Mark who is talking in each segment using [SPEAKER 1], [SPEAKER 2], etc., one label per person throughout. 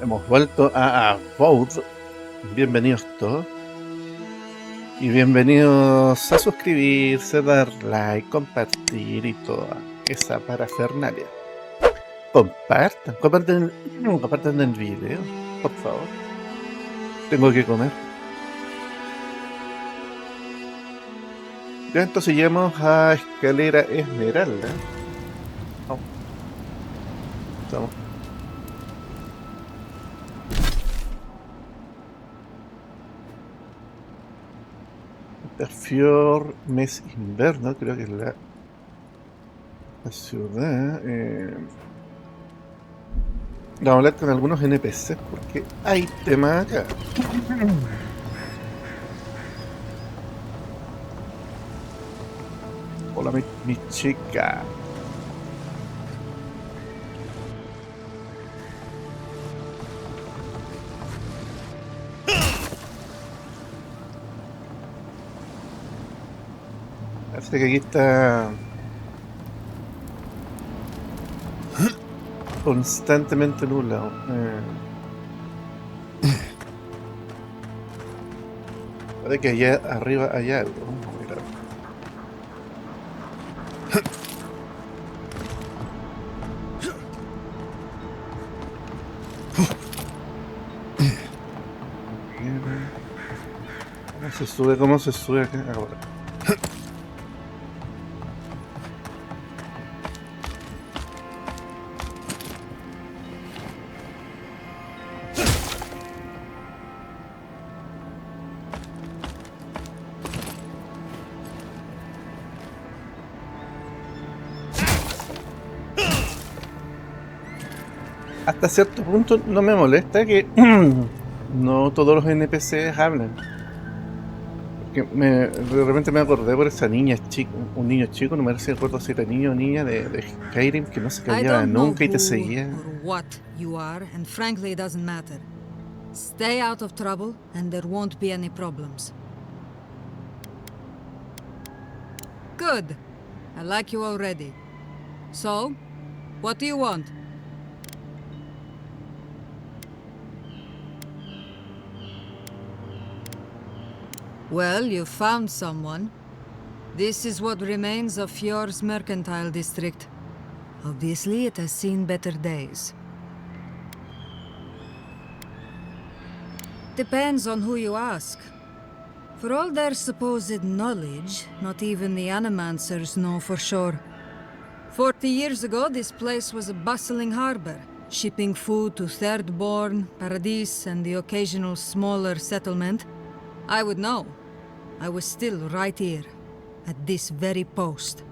[SPEAKER 1] Hemos vuelto a Avowed. Bienvenidos todos. Y bienvenidos a suscribirse, dar like, compartir y toda esa parafernalia. Compartan el video, por favor. Tengo que comer. Ya entonces llegamos a escalera esmeralda. Oh. Estamos. Fior, mes invierno, creo que es la ciudad. Vamos a hablar con algunos NPCs porque hay tema acá. Hola, mi chica. Parece que aquí está constantemente nublado. Parece que allá arriba hay algo. Vamos a mirar. ¿Cómo se sube? ¿Cómo se sube acá? Ahora. Hasta cierto punto no me molesta que no todos los NPCs hablen. Porque de repente me acordé por esa niña chica, un niño chico, no me recuerdo si era niño o niña de Skyrim, que no se callaba nunca y te seguía.
[SPEAKER 2] What you are, and frankly it doesn't matter. Stay out of trouble and there won't be any problems. Good. I like you already. So, what do you want? Well, you found someone. This is what remains of Fjord's mercantile district. Obviously, it has seen better days. Depends on who you ask. For all their supposed knowledge, not even the Animancers know for sure. 40 years ago, this place was a bustling harbor, shipping food to Thirdborn, Paradis, and the occasional smaller settlement. I would know. I was still right here, at this very post.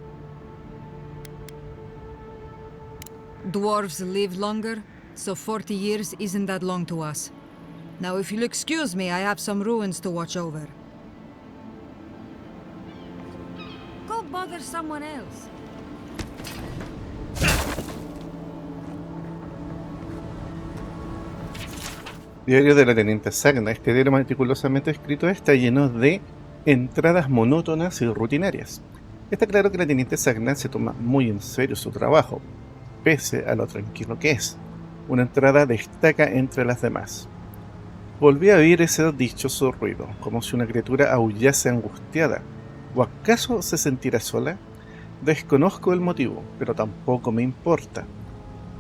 [SPEAKER 2] Dwarves live longer, so 40 years isn't that long to us. Now, if you'll excuse me, I have some ruins to watch over. Go bother someone else.
[SPEAKER 1] Diario de la Teniente Sagna. Este diario meticulosamente escrito está lleno de entradas monótonas y rutinarias. Está claro que la Teniente Sagna se toma muy en serio su trabajo, pese a lo tranquilo que es. Una entrada destaca entre las demás. Volví a oír ese dichoso ruido, como si una criatura aullase angustiada. ¿O acaso se sentirá sola? Desconozco el motivo, pero tampoco me importa.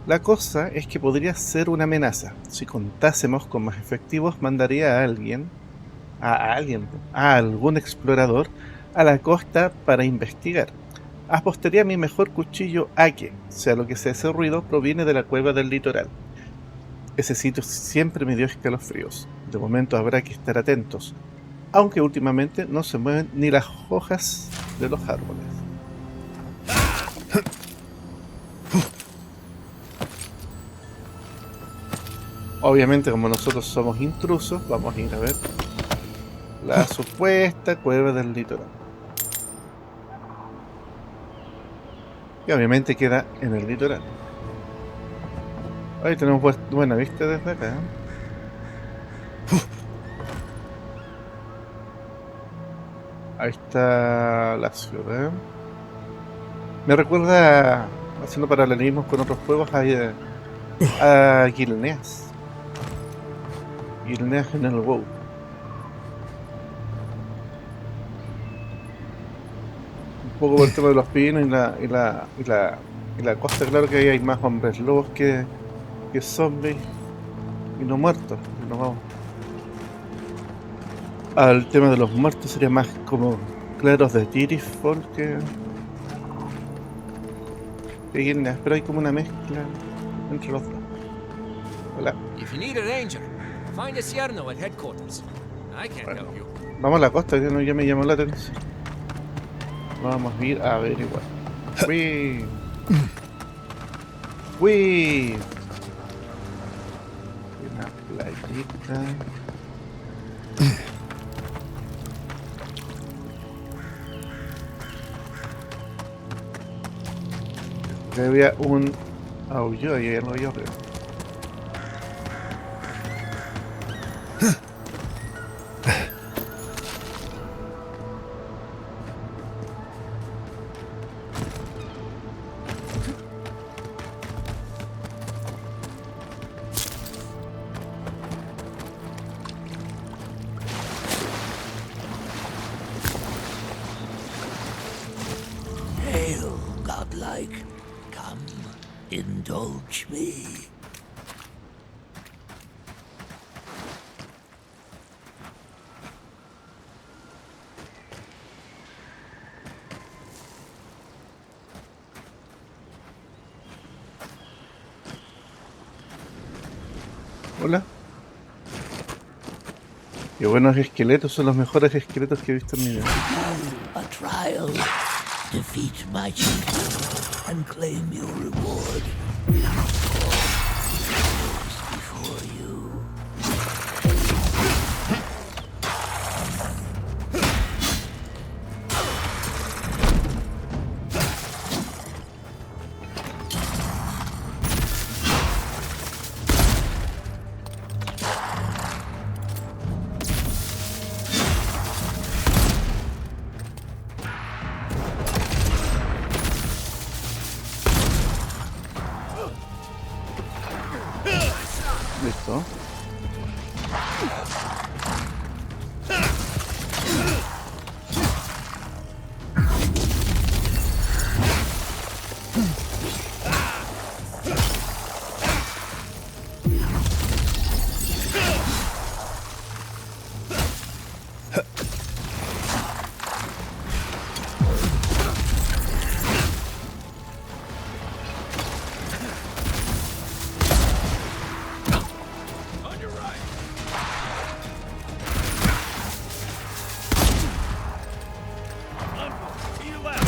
[SPEAKER 1] La cosa es que podría ser una amenaza. Si contásemos con más efectivos, mandaría a algún explorador a la costa para investigar. Apostaría mi mejor cuchillo a que, sea lo que sea ese ruido, proviene de la cueva del litoral. Ese sitio siempre me dio escalofríos. De momento habrá que estar atentos, aunque últimamente no se mueven ni las hojas de los árboles. Obviamente, como nosotros somos intrusos, vamos a ir a ver la supuesta cueva del litoral. Y obviamente queda en el litoral. Ahí tenemos buena vista desde acá. Ahí está la ciudad. Me recuerda, haciendo paralelismos con otros juegos, a Gilneas. y el National WoW. Un poco por el tema de los pinos y la costa, claro que ahí hay más hombres lobos que zombies y no muertos. Y nos vamos al tema de los muertos, sería más como claros de Tirifol que Guinness, pero hay como una mezcla entre los dos. Hola.
[SPEAKER 3] If you need a ranger, find a Cierno at headquarters. I can't
[SPEAKER 1] Bueno,
[SPEAKER 3] help you.
[SPEAKER 1] vamos a la costa, que no, ya me llamó la atención. Vamos a ir a averiguar. ¡Uy! ¡Uy! Una playita. Que había un aullido y ya lo yo creo.
[SPEAKER 4] Hail, godlike. Come, indulge me.
[SPEAKER 1] Hola. Qué buenos esqueletos, son los mejores esqueletos que he visto en mi vida.
[SPEAKER 4] A trial. Defeat my chief and claim your reward. Before you.
[SPEAKER 1] Listo.
[SPEAKER 3] On your right. To your left.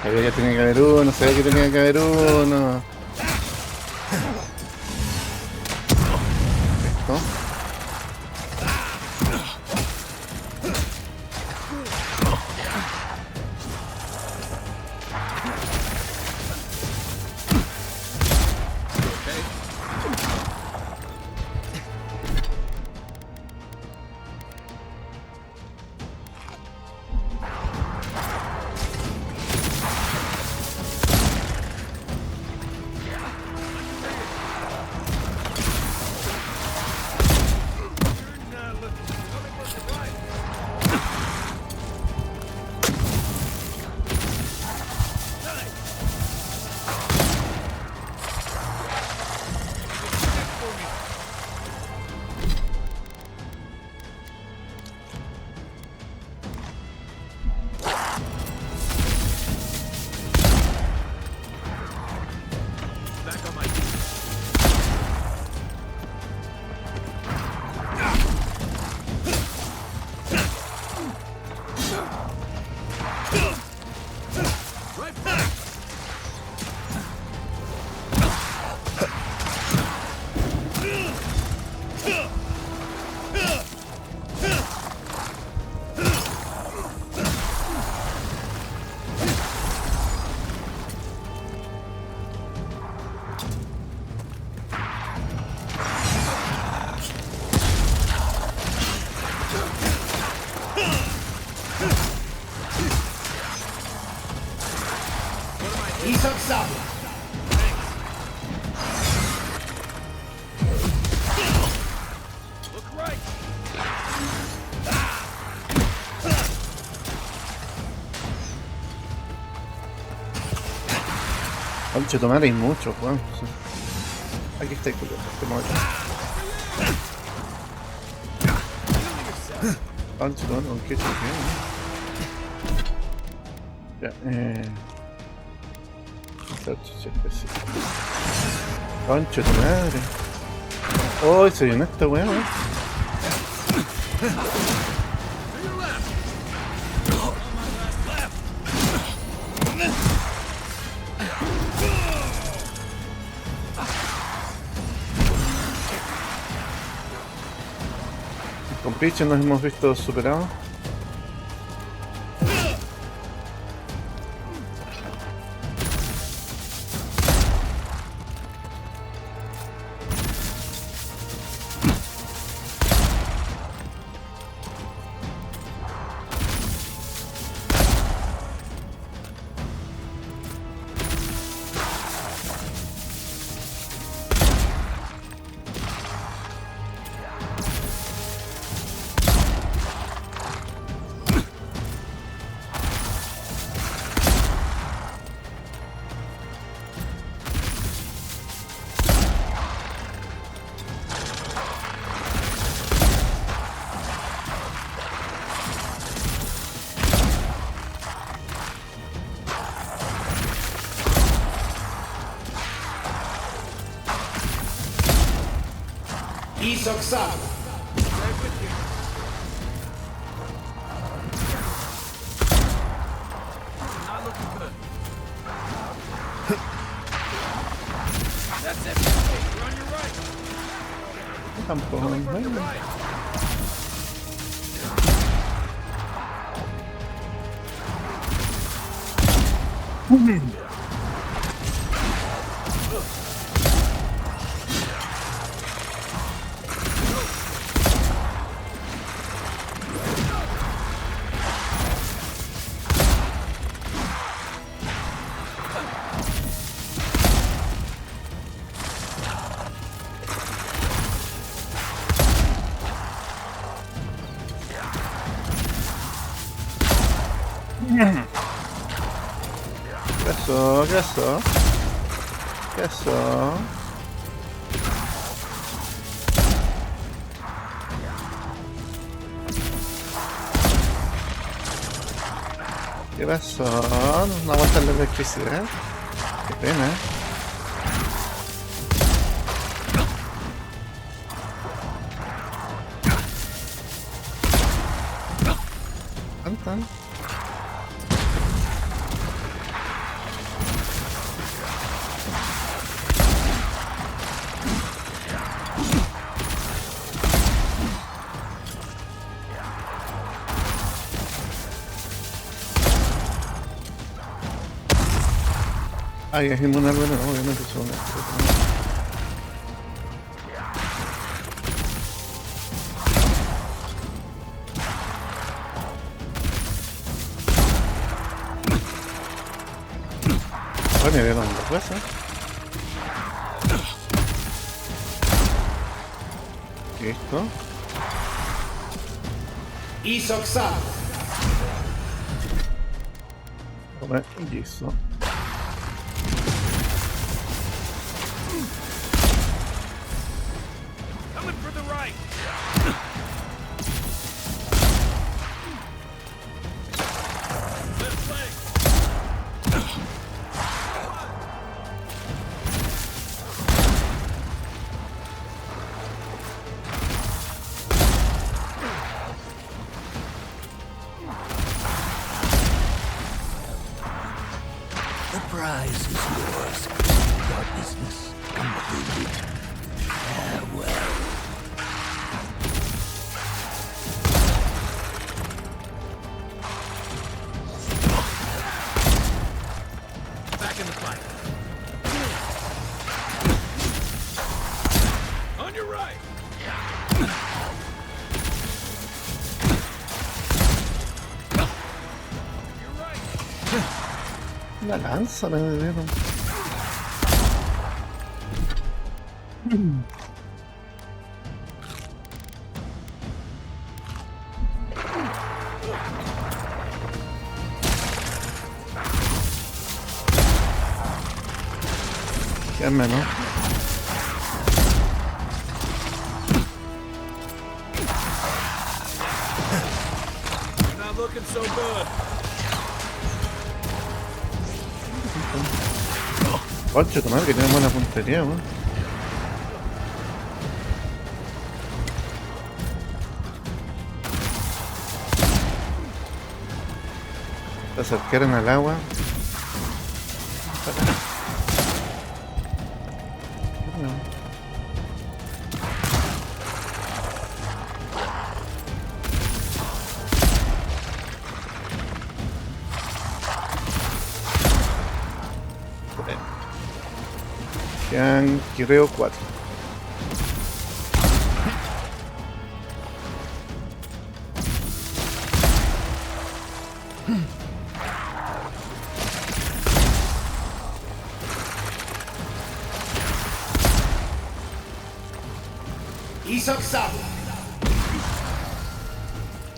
[SPEAKER 1] Sabía que tenía que haber uno, sabía que tenía que haber uno. Listo. Conche, tomar hay mucho, weón. Aquí está el culo, Conche, tomar, ¿con qué choque? Ya, Conche, tu madre. Oh, se llenó esta weá, weón. Con Peach nos hemos visto superados.
[SPEAKER 3] Not looking good. That's it. You're on your right.
[SPEAKER 1] Tampoco,
[SPEAKER 3] Coming from the
[SPEAKER 1] bueno.
[SPEAKER 3] right.
[SPEAKER 1] ¿Qué pasó? ¿Qué pasó? ¿Qué pasó? No aguanta la electricidad. Qué pena. ¿Cuánto? Ay, es inmune al veneno, obviamente son. Ay, me dieron dos veces. Listo. Come listo.
[SPEAKER 3] Coming for the right. Left leg.
[SPEAKER 4] The prize is yours. Your business concluded. Farewell.
[SPEAKER 3] Back in the fight. On your right. You're right.
[SPEAKER 1] Una lanza me dieron. Quedan menos.
[SPEAKER 3] Not looking so good.
[SPEAKER 1] Ocho, tomar que tiene buena puntería, weón. Se acercaron al agua. Quedan, creo, 4.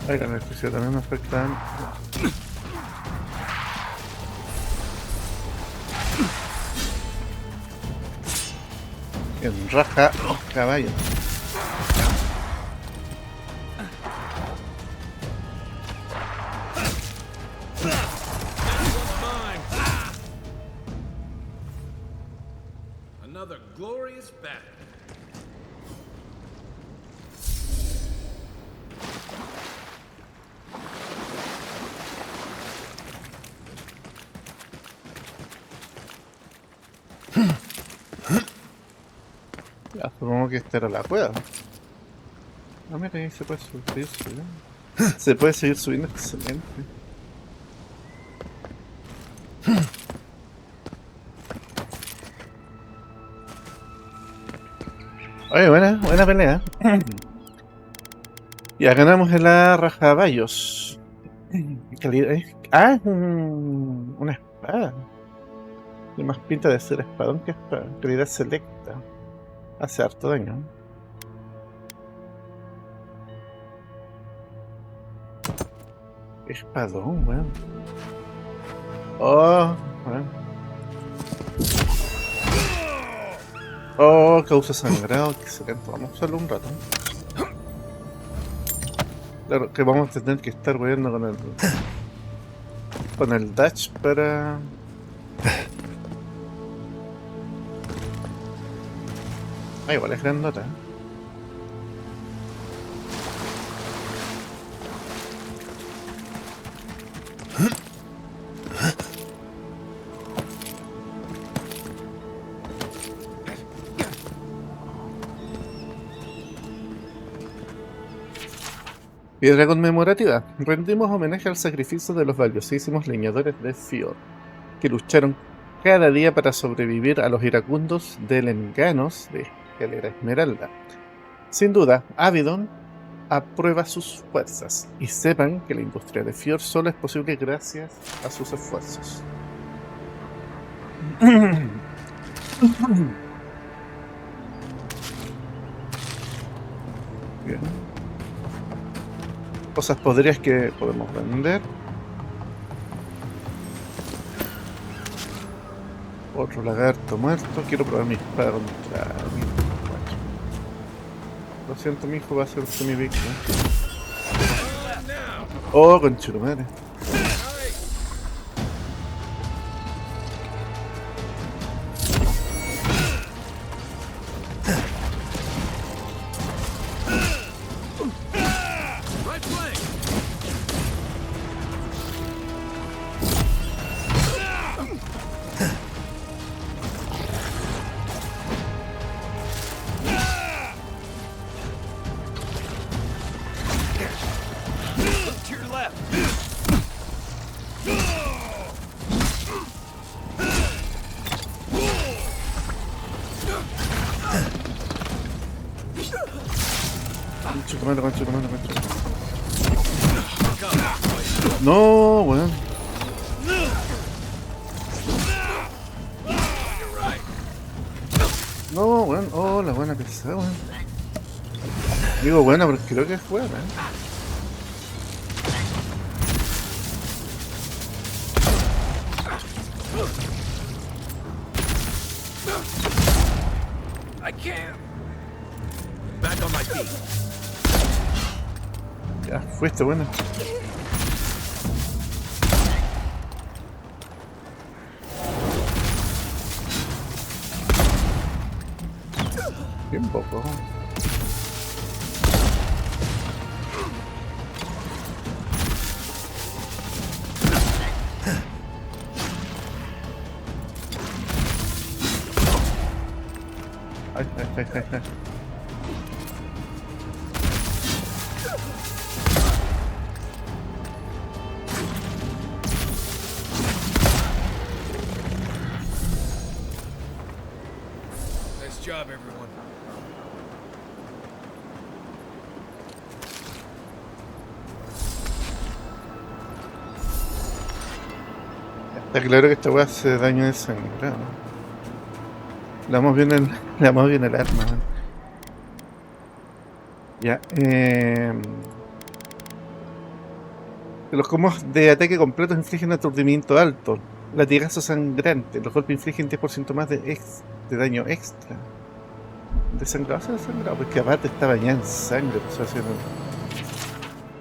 [SPEAKER 1] Ay, la electricidad también me afecta. En raja los caballos.
[SPEAKER 3] Another glorious battle.
[SPEAKER 1] Ya, supongo que esta era la cueva. Ah, mira, ahí se puede seguir subiendo. Se puede seguir subiendo, excelente. Oye, buena pelea. Ya ganamos en la rajabayos. Calidad. Ah, es una espada. Tiene más pinta de ser espadón que espada. Calidad selecta. Hace harto daño. Espadón, weón. Oh, weón. Oh, causa sangrado. Excelente. Vamos a usarlo un rato. Claro que vamos a tener que estar weando con el dash para... Ah, igual es grandota. Piedra conmemorativa. Rendimos homenaje al sacrificio de los valiosísimos leñadores de Fjord, que lucharon cada día para sobrevivir a los iracundos delenganos de Escalera Esmeralda. Sin duda, Avedon aprueba sus fuerzas, y sepan que la industria de Fjord solo es posible gracias a sus esfuerzos. Bien. Cosas podridas que podemos vender. Otro lagarto muerto. Quiero probar mi espada contra mi guacho. Lo siento, mi hijo va a ser mi víctima. Oh, conchetumare. No, weón. No, bueno, oh, la buena pesada, weón. Digo buena porque creo que es buena.
[SPEAKER 3] I can't. Back on my feet.
[SPEAKER 1] Ya, fuiste buena. Bien poco. Ay, ay, ay, ay, ay.
[SPEAKER 3] Nice job, everyone.
[SPEAKER 1] Está claro que esta weá hace daño de sangre, ¿no? Le damos bien el arma, man. Ya, los combos de ataque completos infligen aturdimiento alto. Latigazo sangrante. Los golpes infligen 10% más de daño extra. ¿Desangrado? ¿Desangrado? Pues que aparte está bañada en sangre. Pues,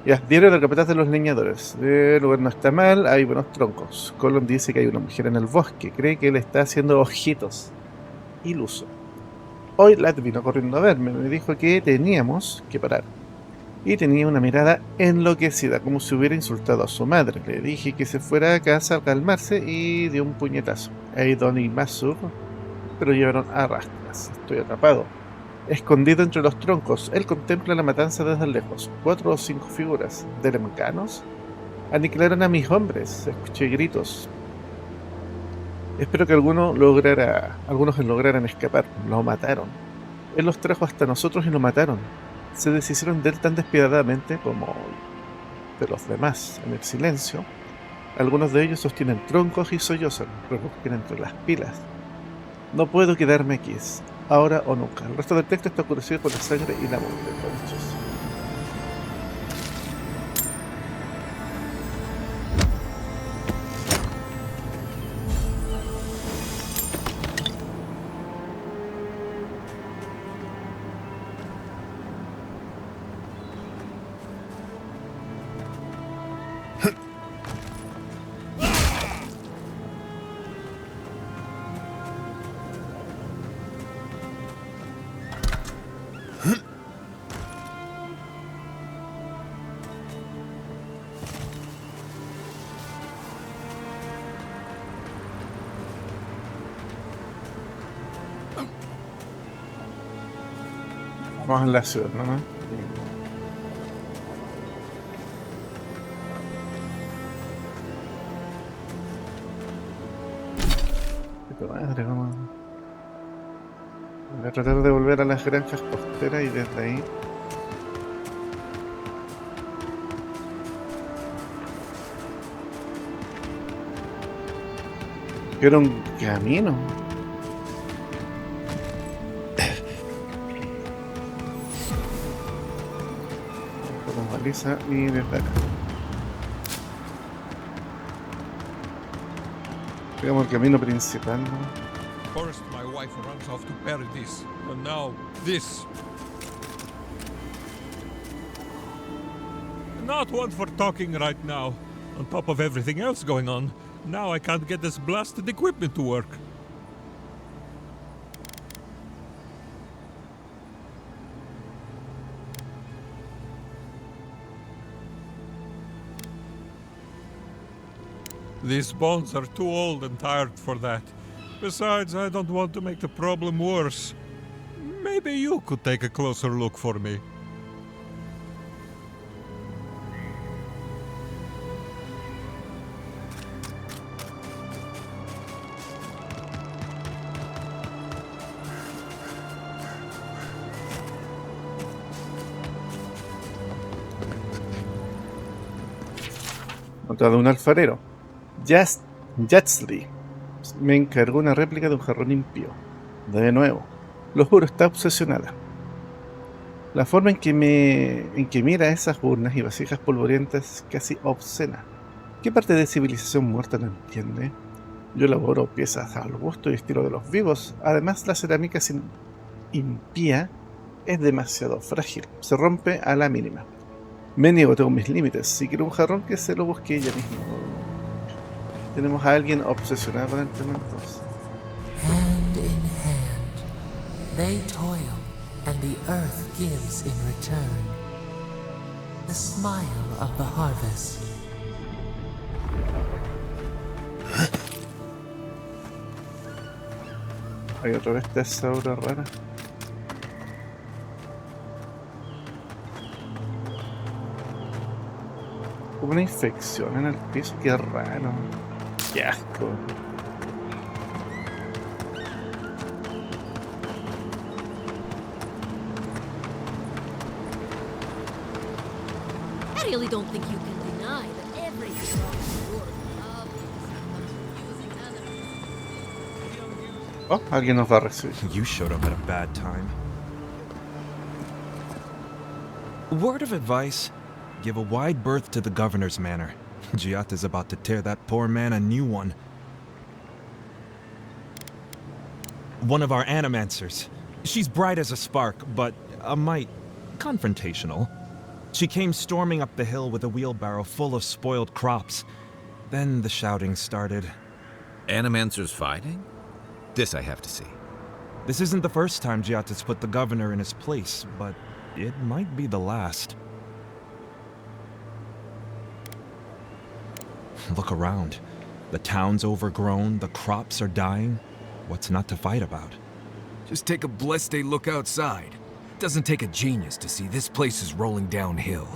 [SPEAKER 1] ya, diario del capataz de los leñadores. El lugar no está mal, hay buenos troncos. Colon dice que hay una mujer en el bosque. Cree que él está haciendo ojitos. Iluso. Hoy Lat vino corriendo a verme. Me dijo que teníamos que parar. Y tenía una mirada enloquecida, como si hubiera insultado a su madre. Le dije que se fuera a casa a calmarse y dio un puñetazo. Aedyr y Masur, pero llevaron a rastras. Estoy atrapado. Escondido entre los troncos, él contempla la matanza desde lejos. 4 o 5 figuras de lemcanos aniquilaron a mis hombres. Escuché gritos. Espero que algunos lograran escapar. Lo mataron. Él los trajo hasta nosotros y lo mataron. Se deshicieron de él tan despiadadamente como de los demás. En el silencio, algunos de ellos sostienen troncos y sollozan, rebusquen entre las pilas. No puedo quedarme aquí, es ahora o nunca. El resto del texto está oscurecido por la sangre y la muerte. Conchos. Vamos a la ciudad, ¿no? Qué madre, vamos a tratar de volver a las granjas costeras y desde ahí. Era un camino. Y desde acá digamos el camino principal, ¿no?
[SPEAKER 5] First my wife runs off to bury this, and now this. Not one for talking right now. On top of everything else going on, now I can't get this blasted equipment to work. These bones are too old and tired for that. Besides, I don't want to make the problem worse. Maybe you could take a closer look for me.
[SPEAKER 1] Nota de un alfarero. Yatsley me encargó una réplica de un jarrón impío. De nuevo. Lo juro, está obsesionada. La forma en que mira esas urnas y vasijas polvorientas es casi obscena. ¿Qué parte de civilización muerta no entiende? Yo elaboro piezas al gusto y estilo de los vivos. Además, la cerámica impía es demasiado frágil. Se rompe a la mínima. Me niego, tengo mis límites. Si quiero un jarrón, que se lo busque ella misma. Tenemos a alguien obsesionado con el tema entonces.
[SPEAKER 4] Hand in hand, they toil, and the earth gives in return the smile of the harvest.
[SPEAKER 1] Hay otra vez esta aura rara. Como una infección en el piso, qué raro. Qué asco.
[SPEAKER 6] I really don't think you can deny that everything wrong with the world obviously comes from using animals.
[SPEAKER 1] Oh, alguien nos va a recibir.
[SPEAKER 7] You showed up at a bad time. Word of advice, give a wide berth to the governor's manor. Giata's about to tear that poor man a new one. One of our animancers. She's bright as a spark, but a mite confrontational. She came storming up the hill with a wheelbarrow full of spoiled crops. Then the shouting started.
[SPEAKER 8] Animancers fighting? This I have to see.
[SPEAKER 7] This isn't the first time Giata's put the governor in his place, but it might be the last. Look around. The town's overgrown, the crops are dying. What's not to fight about?
[SPEAKER 9] Just take a blessed day look outside. Doesn't take a genius to see this place is rolling downhill.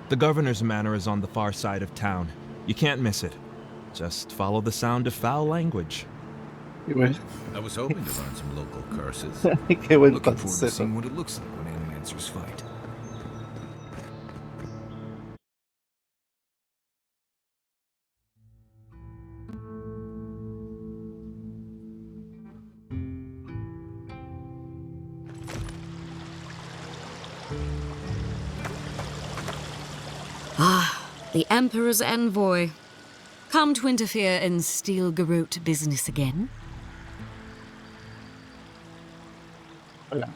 [SPEAKER 7] The governor's manor is on the far side of town. You can't miss it. Just follow the sound of foul language.
[SPEAKER 1] Qué bueno.
[SPEAKER 8] I was hoping to learn some local curses.
[SPEAKER 1] Qué buen
[SPEAKER 9] Looking forward to
[SPEAKER 1] concepto.
[SPEAKER 9] seeing what it looks like when animancers fight.
[SPEAKER 6] The Emperor's envoy. Come to interfere in Steel Garrote business again?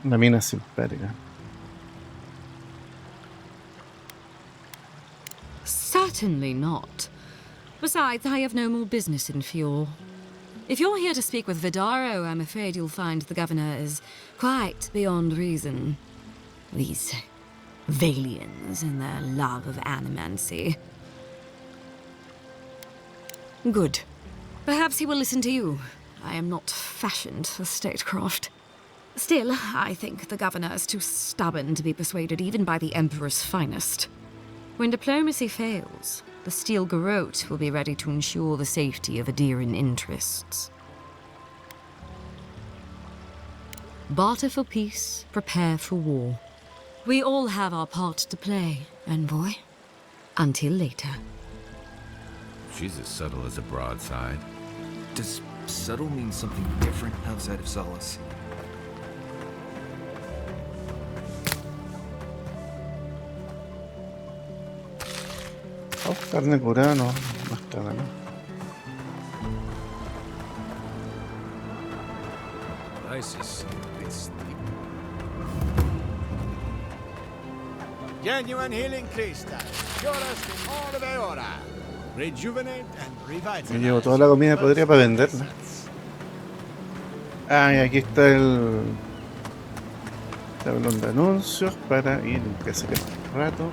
[SPEAKER 1] La mina simpática.
[SPEAKER 6] Certainly not. Besides, I have no more business in Fjord. If you're here to speak with Vidaro, I'm afraid you'll find the governor is quite beyond reason. These Valians and their love of animancy. Good. Perhaps he will listen to you. I am not fashioned for statecraft. Still, I think the governor is too stubborn to be persuaded even by the Emperor's finest. When diplomacy fails, the Steel Garrote will be ready to ensure the safety of Aedyran interests. Barter for peace, prepare for war. We all have our part to play, envoy. Until later.
[SPEAKER 8] She's as subtle as a broadside.
[SPEAKER 9] Does subtle mean something different outside of Solace?
[SPEAKER 1] Oh, carne curada no está nada.
[SPEAKER 3] Nice is it's
[SPEAKER 10] Genuine healing crystal. Cure us with all of Aora. Rejuvenate and revitalize.
[SPEAKER 1] Me llevo toda la comida que podría para venderla. Ah, y aquí está el tablón de anuncios para ir a hacer este rato.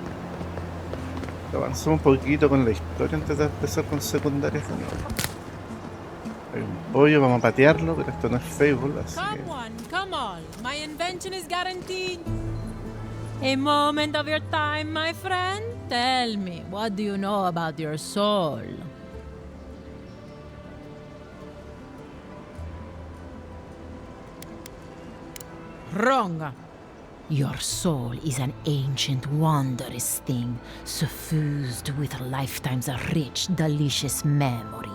[SPEAKER 1] Avanzamos un poquito con la historia antes de empezar con secundarias de nuevo. Hay un pollo, vamos a patearlo, pero esto no es Fable, así que...
[SPEAKER 11] Come on, come on. My invention is guaranteed. A moment of your time, my friend. Tell me, what do you know about your soul? Wrong.
[SPEAKER 12] Your soul is an ancient, wondrous thing, suffused with lifetimes of rich, delicious memory.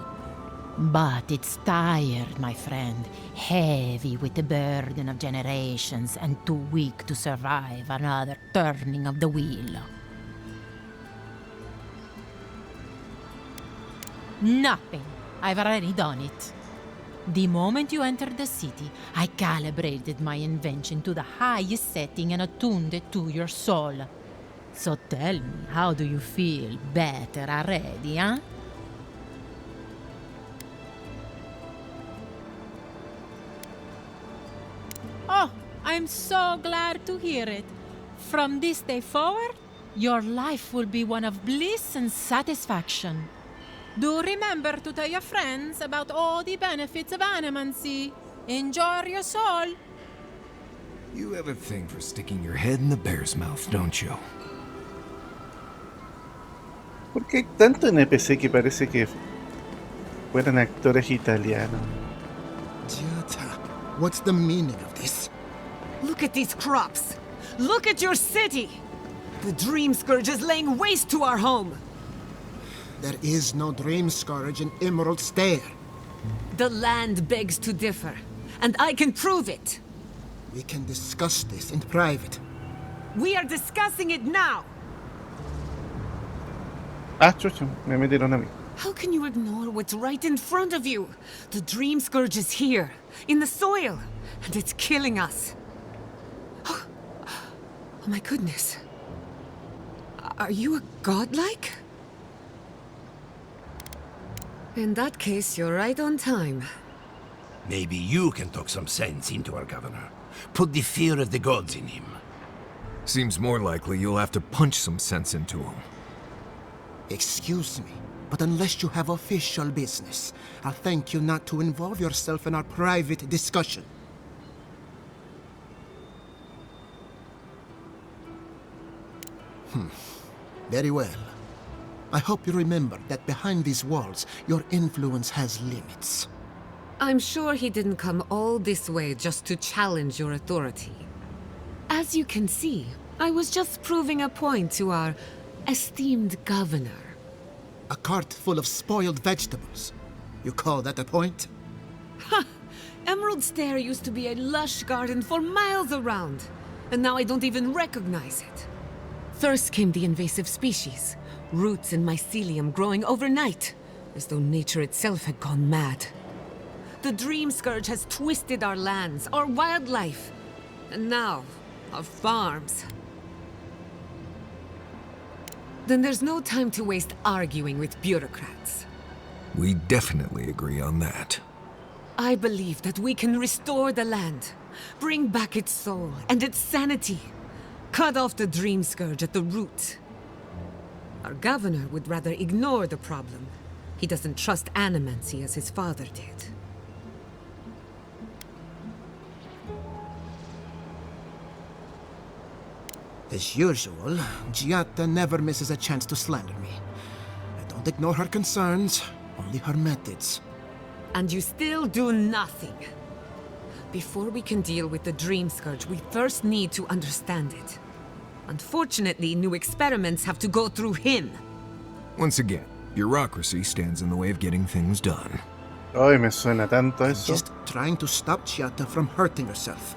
[SPEAKER 12] But it's tired, my friend, heavy with the burden of generations and too weak to survive another turning of the wheel. Nothing. I've already done it. The moment you entered the city, I calibrated my invention to the highest setting and attuned it to your soul. So tell me, how do you feel? Better already, huh?
[SPEAKER 11] Oh, I'm so glad to hear it. From this day forward, your life will be one of bliss and satisfaction. Do remember to tell your friends about all the benefits of animancy. Enjoy your soul.
[SPEAKER 9] You have a thing for sticking your head in the bear's mouth, don't you?
[SPEAKER 1] ¿Por qué hay tanto NPC que parece que fueran actores italianos?
[SPEAKER 10] Giata, what's the meaning of this?
[SPEAKER 13] Look at these crops. Look at your city. The Dream Scourge is laying waste to our home.
[SPEAKER 10] There is no Dream Scourge in Emerald Stair.
[SPEAKER 13] The land begs to differ, and I can prove it.
[SPEAKER 10] We can discuss this in private.
[SPEAKER 13] We are discussing it now.
[SPEAKER 1] Ah, chucha, me metieron a mí.
[SPEAKER 13] How can you ignore what's right in front of you? The Dream Scourge is here, in the soil, and it's killing us. Oh my goodness. Are you a godlike? In that case, you're right on time.
[SPEAKER 14] Maybe you can talk some sense into our governor. Put the fear of the gods in him.
[SPEAKER 9] Seems more likely you'll have to punch some sense into him.
[SPEAKER 10] Excuse me, but unless you have official business, I'll thank you not to involve yourself in our private discussion. Very well. I hope you remember that behind these walls, your influence has limits.
[SPEAKER 13] I'm sure he didn't come all this way just to challenge your authority. As you can see, I was just proving a point to our esteemed governor.
[SPEAKER 10] A cart full of spoiled vegetables. You call that a point?
[SPEAKER 13] Ha! Emerald Stair used to be a lush garden for miles around, and now I don't even recognize it. First came the invasive species, roots and mycelium growing overnight, as though nature itself had gone mad. The Dream Scourge has twisted our lands, our wildlife, and now, our farms. Then there's no time to waste arguing with bureaucrats.
[SPEAKER 9] We definitely agree on that.
[SPEAKER 13] I believe that we can restore the land, bring back its soul and its sanity, cut off the Dream Scourge at the root. Our governor would rather ignore the problem. He doesn't trust animancy as his father did.
[SPEAKER 10] As usual, Giata never misses a chance to slander me. I don't ignore her concerns, only her methods.
[SPEAKER 13] And you still do nothing. Before we can deal with the Dream Scourge, we first need to understand it. Unfortunately, new experiments have to go through him.
[SPEAKER 9] Once again, bureaucracy stands in the way of getting things done.
[SPEAKER 1] Ay, me suena tanto eso.
[SPEAKER 10] Just trying to stop Giata from hurting herself.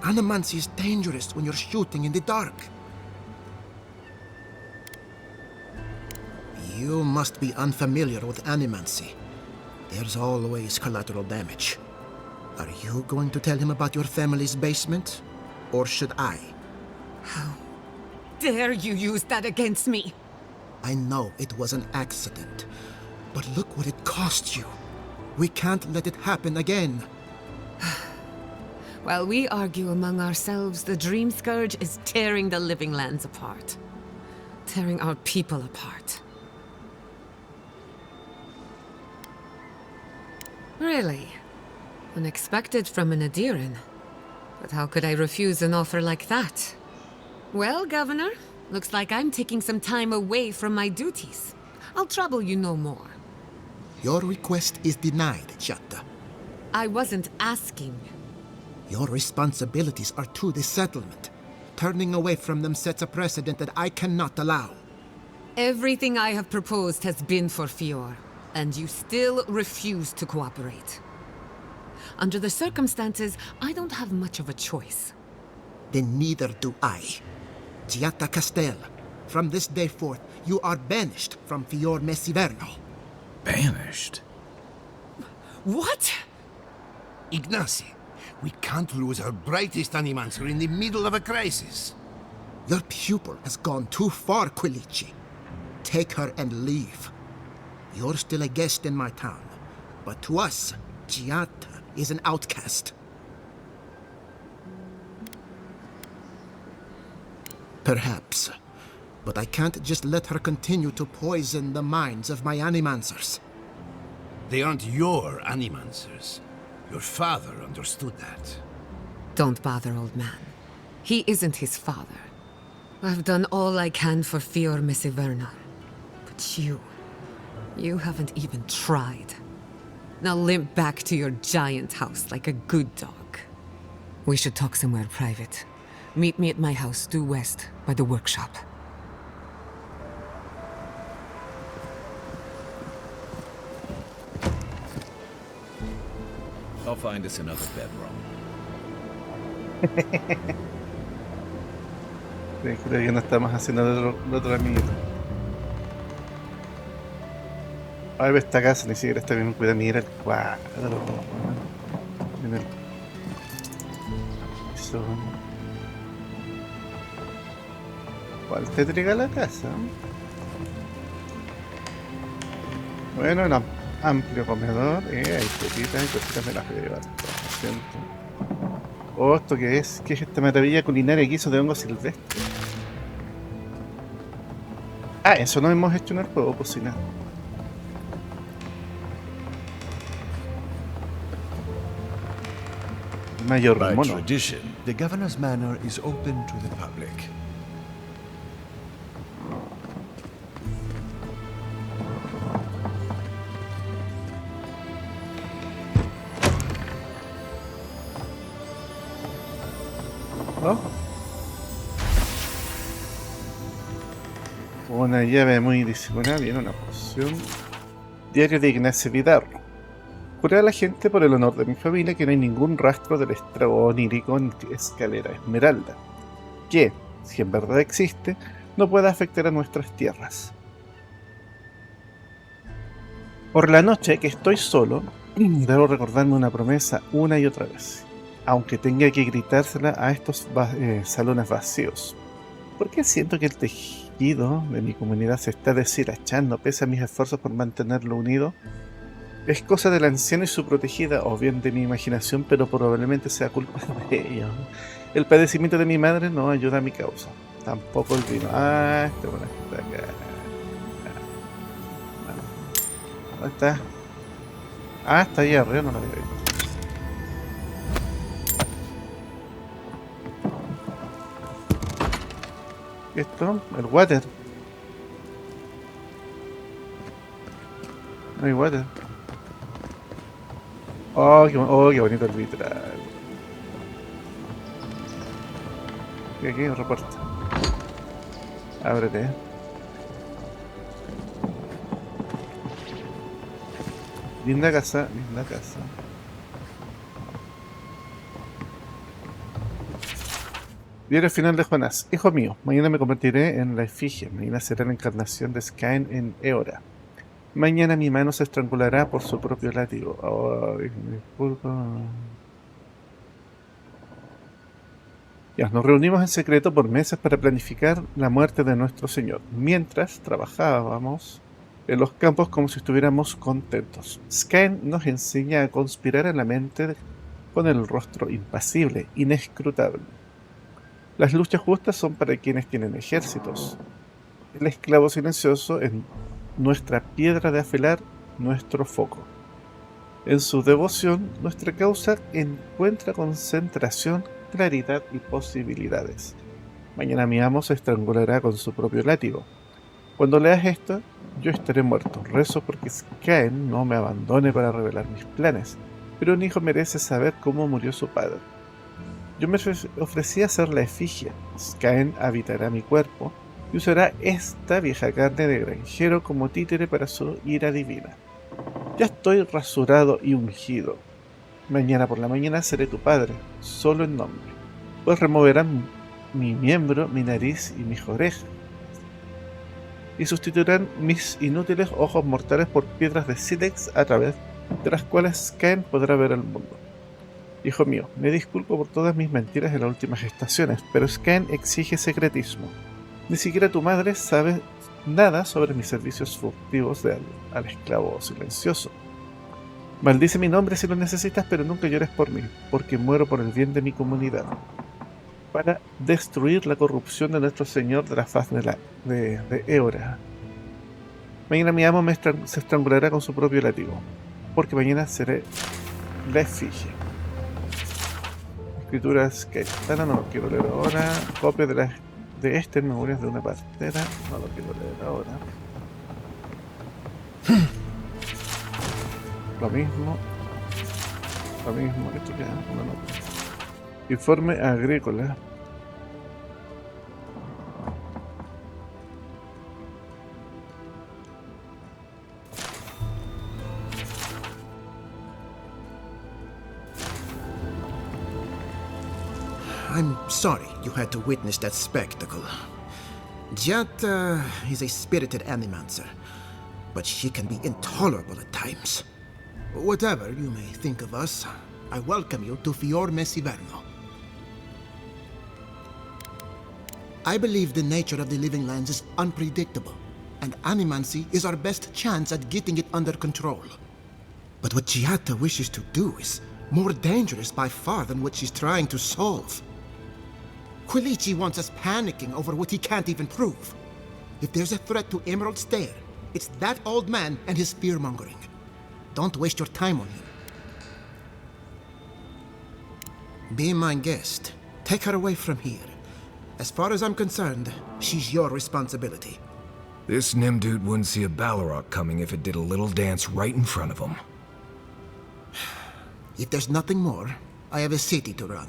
[SPEAKER 10] Animancy is dangerous when you're shooting in the dark. You must be unfamiliar with animancy. There's always collateral damage. Are you going to tell him about your family's basement? Or should I?
[SPEAKER 13] How dare you use that against me?
[SPEAKER 10] I know it was an accident, but look what it cost you. We can't let it happen again.
[SPEAKER 13] While we argue among ourselves, the Dream Scourge is tearing the living lands apart. Tearing our people apart. Really? Unexpected from an Aedyran. But how could I refuse an offer like that? Well, Governor, looks like I'm taking some time away from my duties. I'll trouble you no more.
[SPEAKER 10] Your request is denied, Giata.
[SPEAKER 13] I wasn't asking.
[SPEAKER 10] Your responsibilities are to the settlement. Turning away from them sets a precedent that I cannot allow.
[SPEAKER 13] Everything I have proposed has been for Fior. And you still refuse to cooperate. Under the circumstances, I don't have much of a choice.
[SPEAKER 10] Then neither do I. Giatta Castel, from this day forth, you are banished from Fior Messiverno.
[SPEAKER 14] Banished?
[SPEAKER 13] What?
[SPEAKER 14] Ignacy, we can't lose our brightest animancer in the middle of a crisis.
[SPEAKER 10] Your pupil has gone too far, Quilici. Take her and leave. You're still a guest in my town, but to us, Giatta is an outcast. Perhaps, but I can't just let her continue to poison the minds of my animancers.
[SPEAKER 14] They aren't your animancers. Your father understood that.
[SPEAKER 13] Don't bother, old man. He isn't his father. I've done all I can for Fior Messiverno. But you haven't even tried. Now limp back to your giant house like a good dog. We should talk somewhere private. Meet me at my house due west by the workshop.
[SPEAKER 8] I'll find us another bedroom.
[SPEAKER 1] Creo que no estamos haciendo de otro amigo. A ver, esta casa ni siquiera está bien cuidada. Mira el cuadro. Mira el... Eso. ¿Cuál te triga la casa? Bueno, no. Amplio comedor. Hay cositas me las voy a llevar. Oh, ¿esto qué es? ¿Qué es esta maravilla culinaria que hizo de hongo silvestre? Ah, eso no hemos hecho en el juego, cocinar. Mayor
[SPEAKER 15] By
[SPEAKER 1] mono.
[SPEAKER 15] tradition, the governor's manor is open to the public.
[SPEAKER 1] ¿Oh? Una llave muy disimulada, viene una poción. Diario de Ignacio Aedyr. Juré a la gente por el honor de mi familia que no hay ningún rastro del Estrago Onírico en escalera esmeralda, que, si en verdad existe, no pueda afectar a nuestras tierras. Por la noche que estoy solo, debo recordarme una promesa una y otra vez, aunque tenga que gritársela a estos salones vacíos. ¿Por qué siento que el tejido de mi comunidad se está deshilachando pese a mis esfuerzos por mantenerlo unido? Es cosa del anciano y su protegida, o bien de mi imaginación, pero probablemente sea culpa de ellos. El padecimiento de mi madre no ayuda a mi causa. Tampoco el vino. Ah, este bueno está acá. ¿Dónde está? Ah, está ahí arriba, no lo había visto. Esto, el water. No hay water. Oh, qué bonito el vitral. Y aquí un reporte. Ábrete. Linda casa, linda casa. Diario final de Jonás. Hijo mío, mañana me convertiré en la efigie. Mañana será la encarnación de Skaen en Eora. Mañana mi mano se estrangulará por su propio látigo. Ay, disculpa. Ya, nos reunimos en secreto por meses para planificar la muerte de nuestro Señor, mientras trabajábamos en los campos como si estuviéramos contentos. Skaen nos enseña a conspirar en la mente con el rostro impasible, inescrutable. Las luchas justas son para quienes tienen ejércitos. El esclavo silencioso es nuestra piedra de afilar, nuestro foco. En su devoción, nuestra causa encuentra concentración, claridad y posibilidades. Mañana mi amo se estrangulará con su propio látigo. Cuando leas esto, yo estaré muerto. Rezo porque Skaen no me abandone para revelar mis planes, pero un hijo merece saber cómo murió su padre. Yo me ofrecí a ser la efigie. Skaen habitará mi cuerpo y usará esta vieja carne de granjero como títere para su ira divina. Ya estoy rasurado y ungido. Mañana por la mañana seré tu padre, solo en nombre. Pues removerán mi miembro, mi nariz y mis orejas. Y sustituirán mis inútiles ojos mortales por piedras de sílex a través de las cuales Caen podrá ver el mundo. Hijo mío, me disculpo por todas mis mentiras en las últimas estaciones, pero Caen exige secretismo. Ni siquiera tu madre sabe nada sobre mis servicios furtivos al esclavo silencioso. Maldice mi nombre si lo necesitas, pero nunca llores por mí, porque muero por el bien de mi comunidad. Para destruir la corrupción de nuestro señor de la faz de Eora. Mañana mi amo se estrangulará con su propio látigo, porque mañana seré la efigie. Escrituras que no lo quiero leer ahora. Copia de este en memorias de una partera. No lo quiero leer ahora. Lo mismo. Esto ya, una nota. Informe agrícola.
[SPEAKER 10] I'm sorry you had to witness that spectacle. Giatta is a spirited animancer, but she can be intolerable at times. Whatever you may think of us, I welcome you to Fiorme Siverno. I believe the nature of the living lands is unpredictable, and animancy is our best chance at getting it under control. But what Giatta wishes to do is more dangerous by far than what she's trying to solve. Quilici wants us panicking over what he can't even prove. If there's a threat to Emerald Stair, it's that old man and his fear-mongering. Don't waste your time on him. Be my guest. Take her away from here. As far as I'm concerned, she's your responsibility.
[SPEAKER 9] This Nimdude wouldn't see a Balrog coming if it did a little dance right in front of him.
[SPEAKER 10] If there's nothing more, I have a city to run.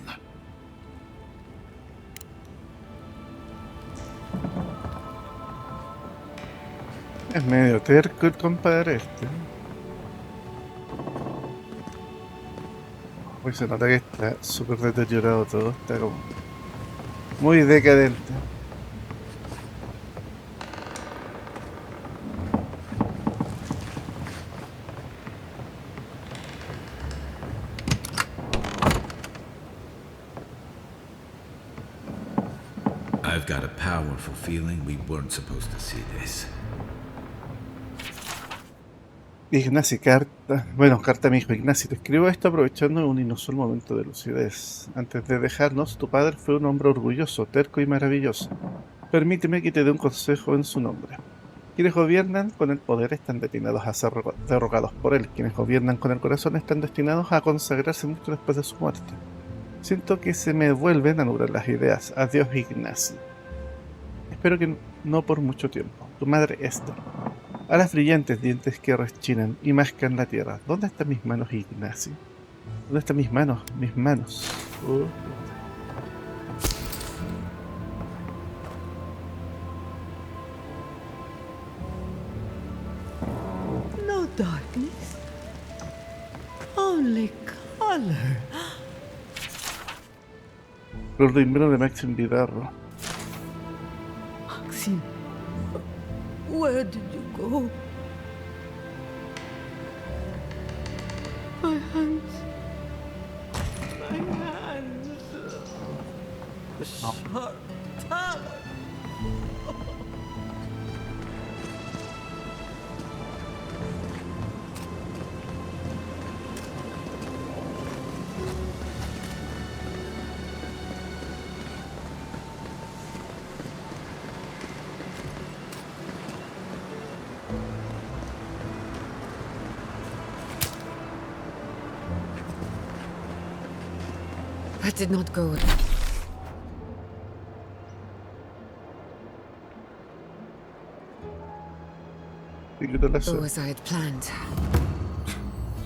[SPEAKER 1] Es medio terco el compadre este. Hoy se nota que está súper deteriorado todo, está como muy decadente.
[SPEAKER 8] I've got a powerful feeling we weren't supposed to see this.
[SPEAKER 1] Ignacy, carta. Bueno, carta a mi hijo Ignacy. Te escribo esto aprovechando un inusual momento de lucidez. Antes de dejarnos, tu padre fue un hombre orgulloso, terco y maravilloso. Permíteme que te dé un consejo en su nombre. Quienes gobiernan con el poder están destinados a ser derrocados por él. Quienes gobiernan con el corazón están destinados a consagrarse mucho después de su muerte. Siento que se me vuelven a nublar las ideas. Adiós, Ignacy. Espero que no por mucho tiempo. Tu madre Esther. Alas brillantes, dientes que rechinan y mascan la tierra. ¿Dónde están mis manos, Ignacy? ¿Dónde están mis manos? Mis manos.
[SPEAKER 16] No darkness. Only color.
[SPEAKER 1] Flor de invierno de Maxim Vidarro.
[SPEAKER 16] Maxim, where did you go? My hands. My hands. The sharp talon.
[SPEAKER 13] That did not go as I had planned.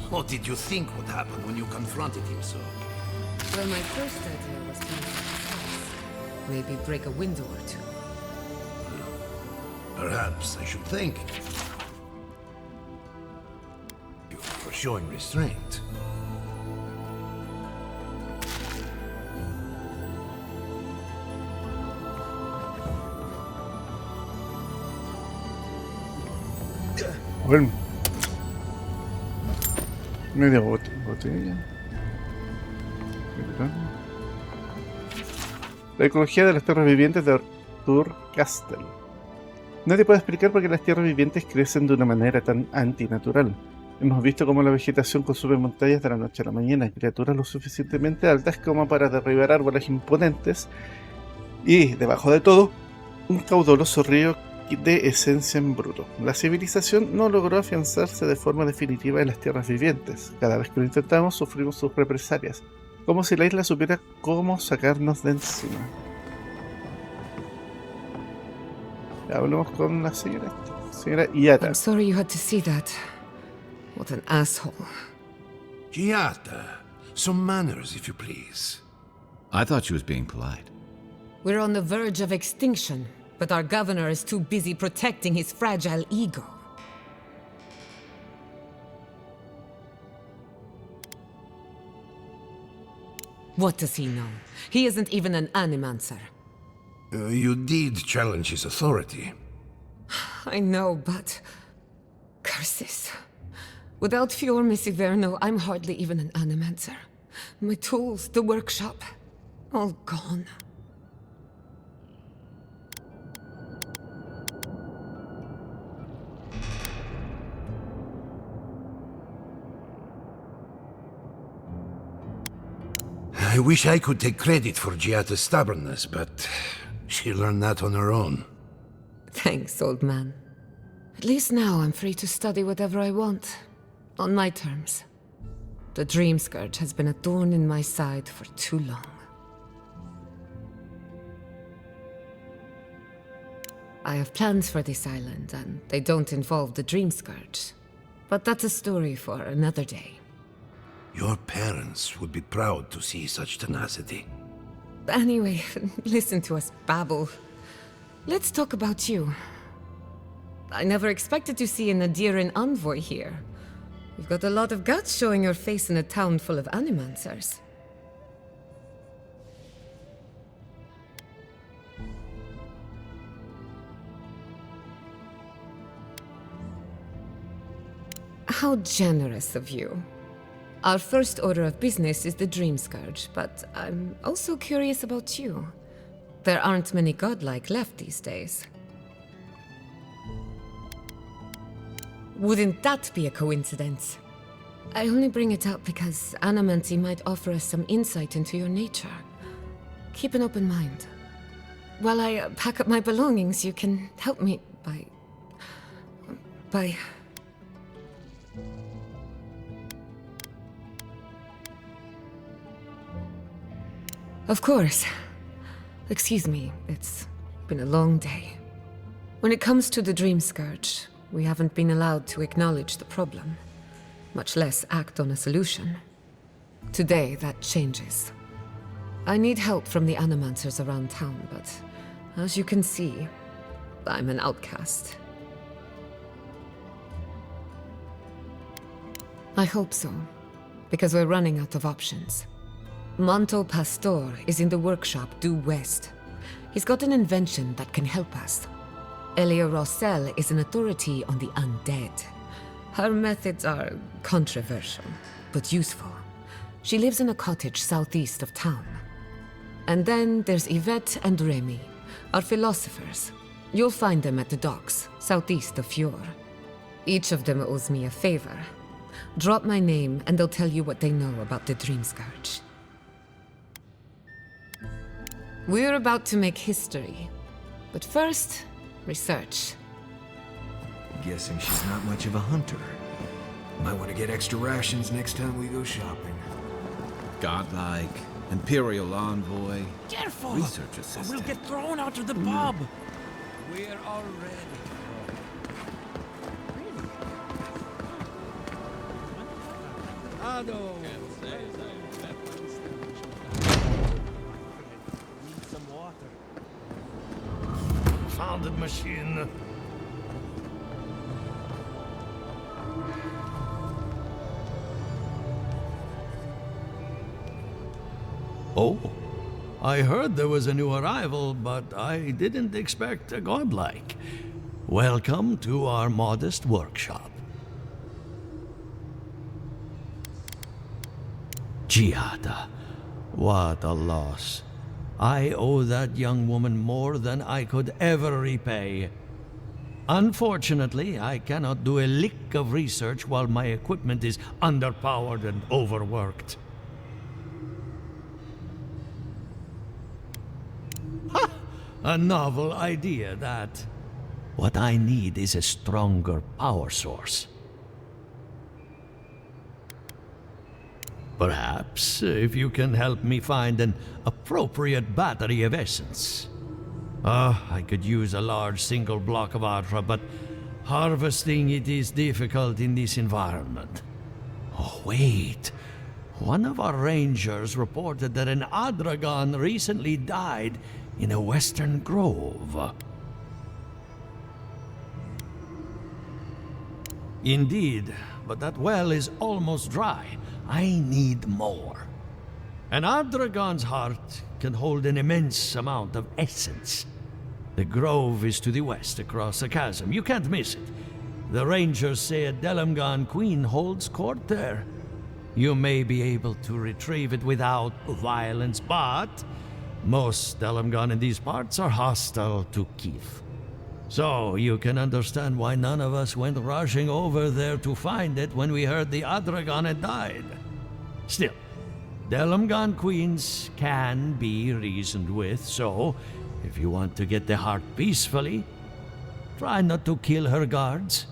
[SPEAKER 14] What did you think would happen when you confronted him so?
[SPEAKER 13] Well, my first idea was to house. Maybe break a window or two.
[SPEAKER 14] Perhaps I should thank you showing restraint.
[SPEAKER 1] Bueno. Media botella. La ecología de las tierras vivientes de Arthur Castle. Nadie puede explicar por qué las tierras vivientes crecen de una manera tan antinatural. Hemos visto cómo la vegetación consume montañas de la noche a la mañana, criaturas lo suficientemente altas como para derribar árboles imponentes y, debajo de todo, un caudaloso río de esencia en bruto. La civilización no logró afianzarse de forma definitiva en las tierras vivientes. Cada vez que lo intentamos sufrimos sus represalias, como si la isla supiera cómo sacarnos de encima. Hablamos con la señora Iata.
[SPEAKER 13] I'm sorry you had to see that. What an asshole.
[SPEAKER 14] Giata, some manners, if you please.
[SPEAKER 8] I thought she was being polite.
[SPEAKER 13] We're on the verge of extinction, but our governor is too busy protecting his fragile ego. What does he know? He isn't even an animancer.
[SPEAKER 14] You did challenge his authority.
[SPEAKER 13] I know, but... curses. Without Fior Messiverno, I'm hardly even an animancer. My tools, the workshop, all gone.
[SPEAKER 14] I wish I could take credit for Giata's stubbornness, but she learned that on her own.
[SPEAKER 13] Thanks, old man. At least now I'm free to study whatever I want. On my terms. The Dream Scourge has been a thorn in my side for too long. I have plans for this island, and they don't involve the Dream Scourge. But that's a story for another day.
[SPEAKER 14] Your parents would be proud to see such tenacity.
[SPEAKER 13] Anyway, listen to us babble. Let's talk about you. I never expected to see an Aedyran envoy here. You've got a lot of guts showing your face in a town full of animancers. How generous of you. Our first order of business is the Dream Scourge, but I'm also curious about you. There aren't many godlike left these days. Wouldn't that be a coincidence? I only bring it up because Animancy might offer us some insight into your nature. Keep an open mind. While I pack up my belongings, you can help me by... Of course. Excuse me, it's been a long day. When it comes to the Dream Scourge, we haven't been allowed to acknowledge the problem, much less act on a solution. Today, that changes. I need help from the animancers around town, but as you can see, I'm an outcast. I hope so, because we're running out of options. Manto Pastor is in the workshop due west. He's got an invention that can help us. Elia Rossell is an authority on the undead. Her methods are controversial, but useful. She lives in a cottage southeast of town. And then there's Yvette and Remy, our philosophers. You'll find them at the docks, southeast of Fjord. Each of them owes me a favor. Drop my name and they'll tell you what they know about the Dream Scourge. We're about to make history. But first, research.
[SPEAKER 9] Guessing she's not much of a hunter. Might want to get extra rations next time we go shopping.
[SPEAKER 8] Godlike, Imperial envoy,
[SPEAKER 3] Careful!
[SPEAKER 8] research assistant.
[SPEAKER 3] We'll get thrown out of the pub. We're all ready.
[SPEAKER 14] Found the machine.
[SPEAKER 17] Oh, I heard there was a new arrival, but I didn't expect a godlike. Welcome to our modest workshop. Giada, what a loss. I owe that young woman more than I could ever repay. Unfortunately, I cannot do a lick of research while my equipment is underpowered and overworked. Ha! A novel idea, that. What I need is a stronger power source. Perhaps, if you can help me find an appropriate battery of essence. I could use a large single block of Atra, but harvesting it is difficult in this environment. Oh, wait. One of our rangers reported that an Adragon recently died in a western grove. Indeed, but that well is almost dry. I need more. An Adragon's heart can hold an immense amount of essence. The grove is to the west, across the chasm. You can't miss it. The rangers say a Delamgan queen holds court there. You may be able to retrieve it without violence, but most Delamgan in these parts are hostile to Keith. So you can understand why none of us went rushing over there to find it when we heard the Adragon had died. Still, Delamgan queens can be reasoned with, so if you want to get the heart peacefully, try not to kill her guards.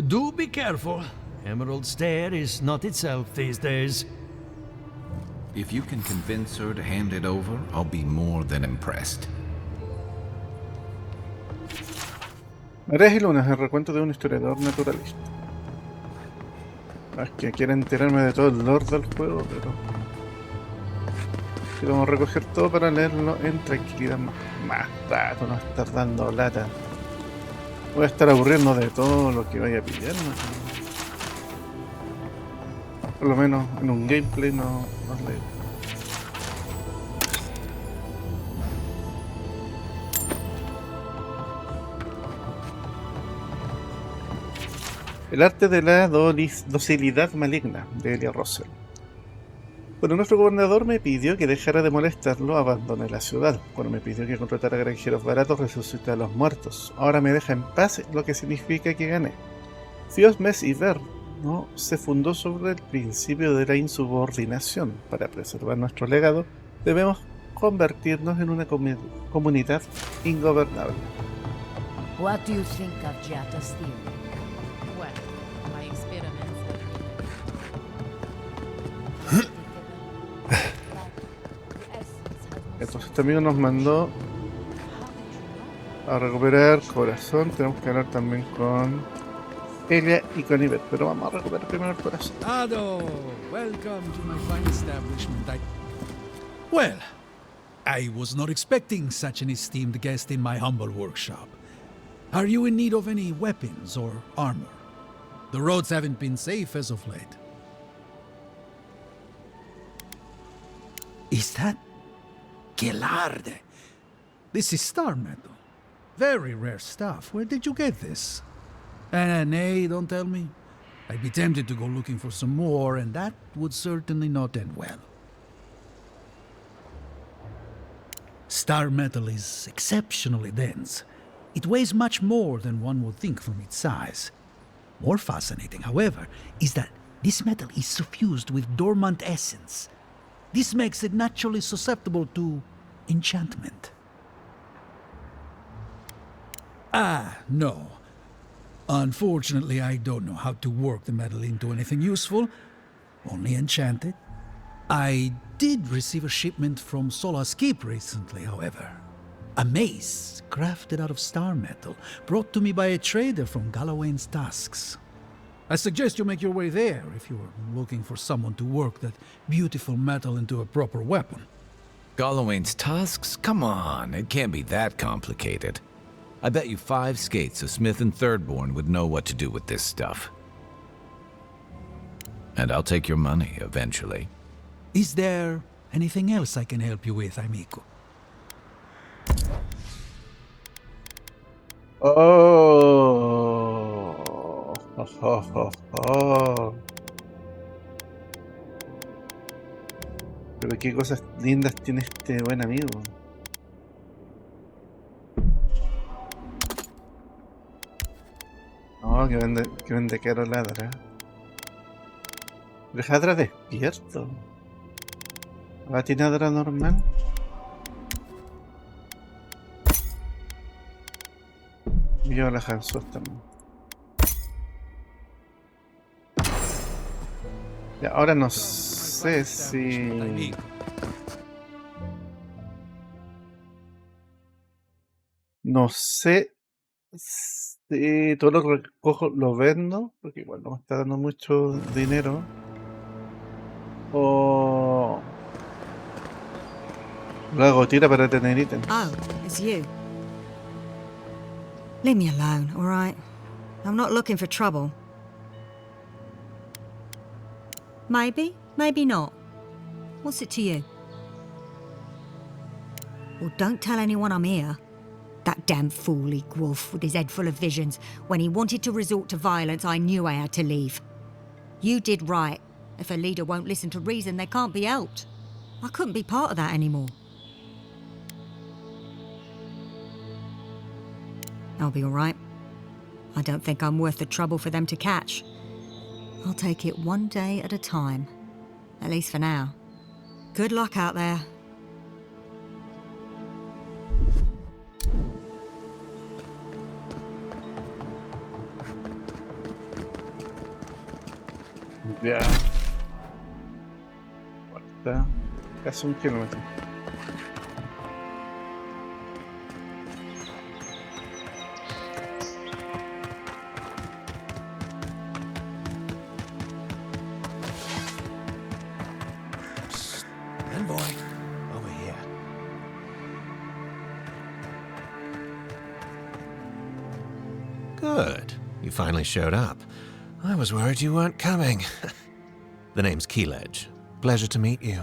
[SPEAKER 17] Do be careful. Emerald Stair is not itself these days.
[SPEAKER 8] If you can convince her to hand it over, I'll be more than impressed.
[SPEAKER 1] Mareas y lunas, el recuento de un historiador naturalista. Es que quiero enterarme de todo el lore del juego, pero quiero recoger todo para leerlo en tranquilidad más rato, no estar dando lata. Voy a estar aburriendo de todo lo que vaya a pillar, ¿no? Por lo menos en un gameplay no leo. El arte de la docilidad maligna, de Elia Russell. Cuando nuestro gobernador me pidió que dejara de molestarlo, abandoné la ciudad. Cuando me pidió que contratara granjeros baratos, resucité a los muertos. Ahora me deja en paz, lo que significa que gané. Fios Mes y Ver no se fundó sobre el principio de la insubordinación. Para preservar nuestro legado, debemos convertirnos en una comunidad ingobernable.
[SPEAKER 18] What do you think of Giata's theory?
[SPEAKER 12] Well, my experiments
[SPEAKER 1] Entonces este amigo nos mandó a recuperar corazón. Tenemos que hablar también con Elia y con Ivette, pero vamos a recuperar primero el corazón.
[SPEAKER 19] Ado, welcome to my fine establishment. Well, I was not expecting such an esteemed guest in my humble workshop. Are you in need of any weapons or armor? The roads haven't been safe as of late. Is that Gelarde? This is star metal. Very rare stuff. Where did you get this? Nay, don't tell me. I'd be tempted to go looking for some more, and that would certainly not end well. Star metal is exceptionally dense. It weighs much more than one would think from its size. More fascinating, however, is that this metal is suffused with dormant essence. This makes it naturally susceptible to enchantment. No. Unfortunately, I don't know how to work the metal into anything useful. Only enchant it. I did receive a shipment from Sola's Keep recently, however. A mace crafted out of star metal, brought to me by a trader from Galawain's Tusks. I suggest you make your way there if you're looking for someone to work that beautiful metal into a proper weapon.
[SPEAKER 8] Galawain's Tusks? Come on, it can't be that complicated. I bet you 5 skates a Smith and Thirdborn would know what to do with this stuff. And I'll take your money eventually.
[SPEAKER 19] Is there anything else I can help you with, amigo?
[SPEAKER 1] Oh. Pero qué cosas lindas tiene este buen amigo. Oh, que vende caro ladra. Pero es Adra despierto. Ahora tiene Adra normal. Y yo la Hansos también. Y ahora no sé si... No sé si todo lo que recojo lo vendo, porque igual no me está dando mucho dinero. O lo hago tira para tener ítems.
[SPEAKER 2] Oh, it's you. Leave me alone, all right? I'm not looking for trouble. Maybe, maybe not. What's it to you? Well, don't tell anyone I'm here. That damn fool Wolf with his head full of visions. When he wanted to resort to violence, I knew I had to leave. You did right. If a leader won't listen to reason, they can't be helped. I couldn't be part of that anymore. I'll be all right. I don't think I'm worth the trouble for them to catch. I'll take it one day at a time. At least for now. Good luck out there.
[SPEAKER 1] Ya. Falta casi 1 kilómetro.
[SPEAKER 9] Envoy, over here. Good. You finally showed up. I was worried you weren't coming. The name's Keeledge. Pleasure to meet you.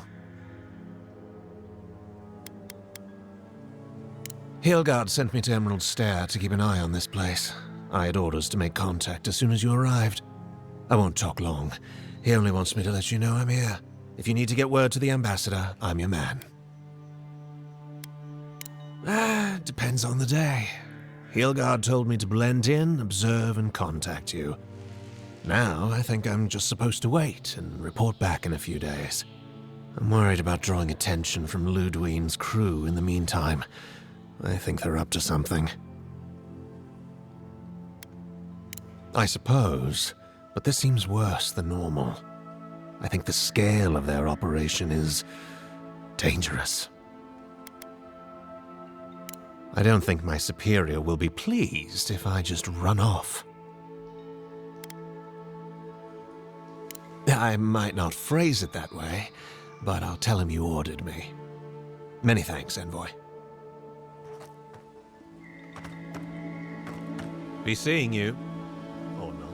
[SPEAKER 9] Hilgard sent me to Emerald Stair to keep an eye on this place. I had orders to make contact as soon as you arrived. I won't talk long. He only wants me to let you know I'm here. If you need to get word to the ambassador, I'm your man. Depends on the day. Hilgard told me to blend in, observe, and contact you. Now, I think I'm just supposed to wait and report back in a few days. I'm worried about drawing attention from Ludwine's crew in the meantime. I think they're up to something. I suppose, but this seems worse than normal. I think the scale of their operation is dangerous. I don't think my superior will be pleased if I just run off. I might not phrase it that way, but I'll tell him you ordered me. Many thanks, Envoy. Be seeing you. Or not.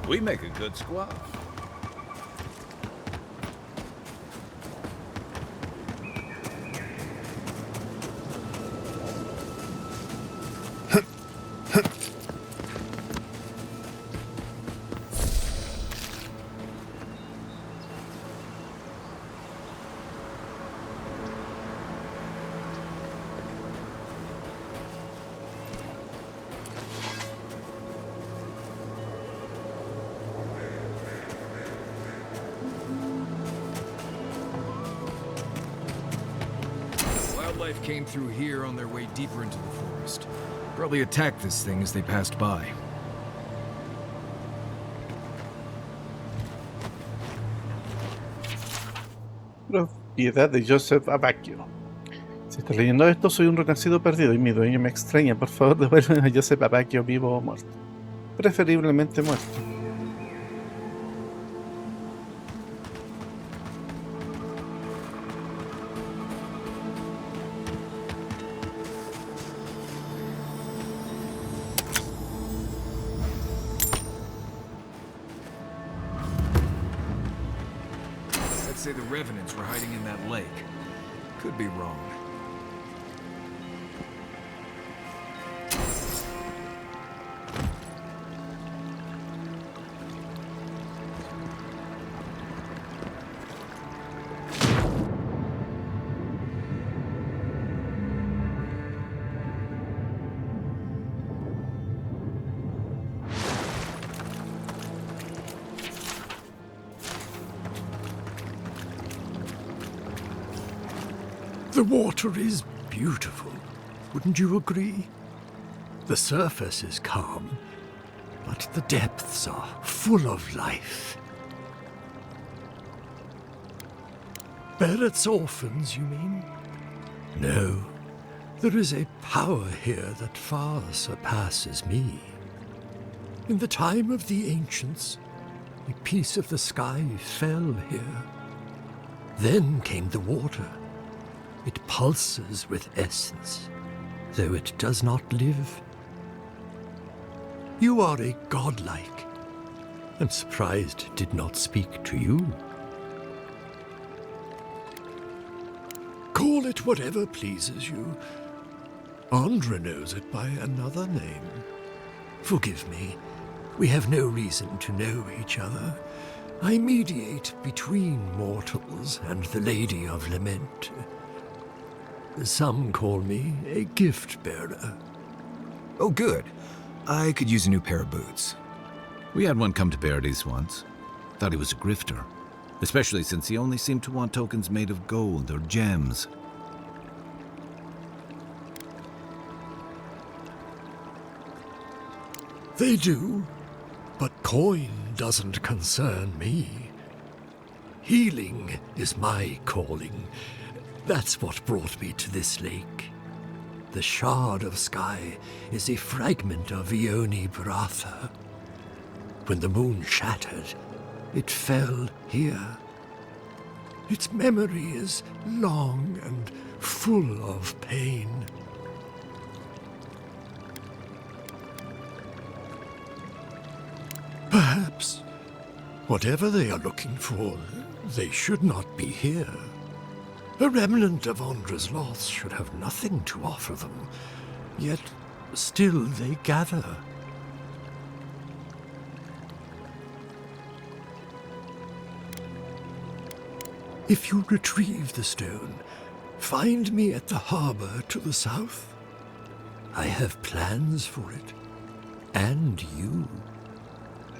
[SPEAKER 8] We make a good squad.
[SPEAKER 20] Wildlife came through here on their way deeper into the forest. Probably attacked this thing as they passed by.
[SPEAKER 1] Propiedad de Joseph Avowed. Si estás leyendo esto, soy un renacido perdido y mi dueño me extraña. Por favor, devuelven a Joseph Avowed vivo o muerto. Preferiblemente muerto.
[SPEAKER 20] I'd say the revenants were hiding in that lake. Could be wrong.
[SPEAKER 17] The water is beautiful, wouldn't you agree? The surface is calm, but the depths are full of life. Barrett's orphans, you mean? No, there is a power here that far surpasses me. In the time of the ancients, a piece of the sky fell here. Then came the water. It pulses with essence, though it does not live. You are a godlike. I'm surprised it did not speak to you. Call it whatever pleases you. Andra knows it by another name. Forgive me, we have no reason to know each other. I mediate between mortals and the Lady of Lament. Some call me a gift bearer.
[SPEAKER 20] Oh, good. I could use a new pair of boots.
[SPEAKER 8] We had one come to Paradise once. Thought he was a grifter, especially since he only seemed to want tokens made of gold or gems.
[SPEAKER 17] They do, but coin doesn't concern me. Healing is my calling. That's what brought me to this lake. The shard of sky is a fragment of Ione Bratha. When the moon shattered, it fell here. Its memory is long and full of pain. Perhaps, whatever they are looking for, they should not be here. A remnant of Andra's loss should have nothing to offer them, yet still they gather. If you retrieve the stone, find me at the harbor to the south. I have plans for it, and you.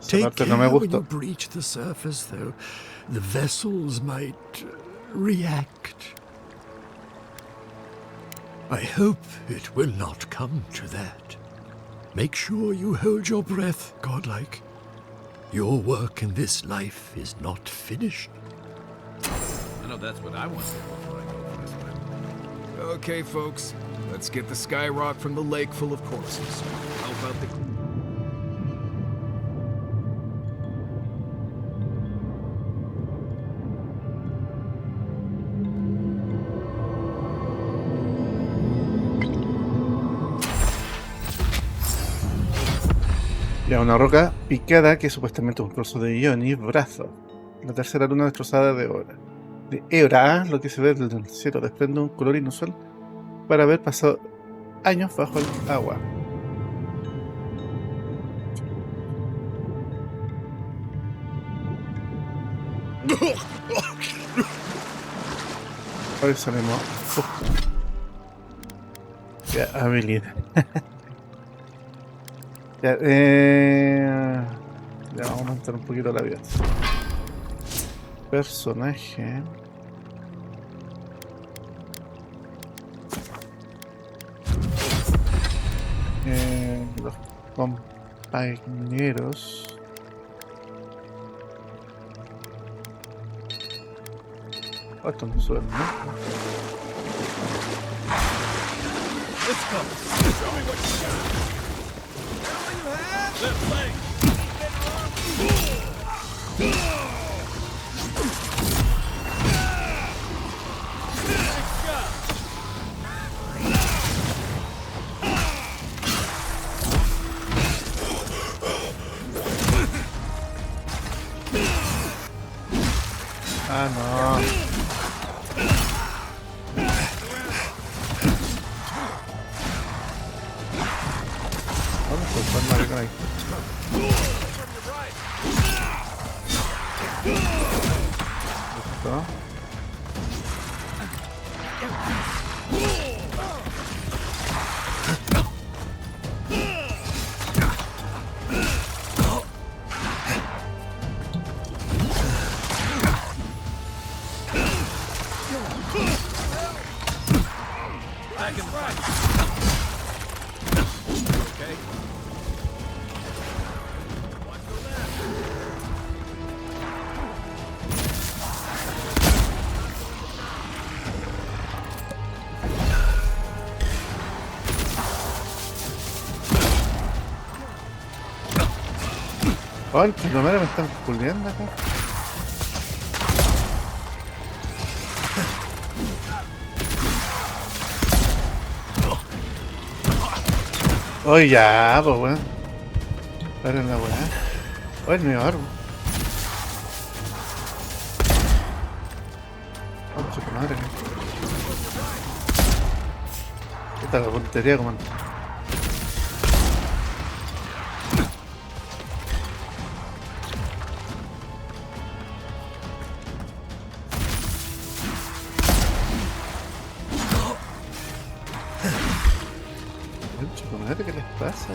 [SPEAKER 17] Take care when you breach the surface, though. The vessels might react. I hope it will not come to that. Make sure you hold your breath, godlike. Your work in this life is not finished.
[SPEAKER 8] I know that's what I want to do before I go for this one.
[SPEAKER 20] Okay, folks. Let's get the sky rock from the lake full of corpses. How about the...
[SPEAKER 1] Ya, una roca picada que supuestamente es un trozo de Ioni, brazo. La tercera luna destrozada de Hora. De Ebra, lo que se ve desde el cielo desprende un color inusual para haber pasado años bajo el agua. Ahora salimos. Ya, habilidad. Ya, ya, vamos a aumentar un poquito la vida. Personaje. Los compañeros. Oh, esto me suena, ¿no?
[SPEAKER 21] Let's go. Show me what you got. Left leg.
[SPEAKER 1] Ah, no. Vamos a soltar una rica ahí. Listo.
[SPEAKER 21] Back in the fight. Okay. Watch the left.
[SPEAKER 1] Oh, el primero me están puliendo acá. Oh, ya, pues weón. Ahora en la weá. Oh, el mío árbol. Oh, chico madre. Esta es la puntería, comando. ¿Qué les pasa?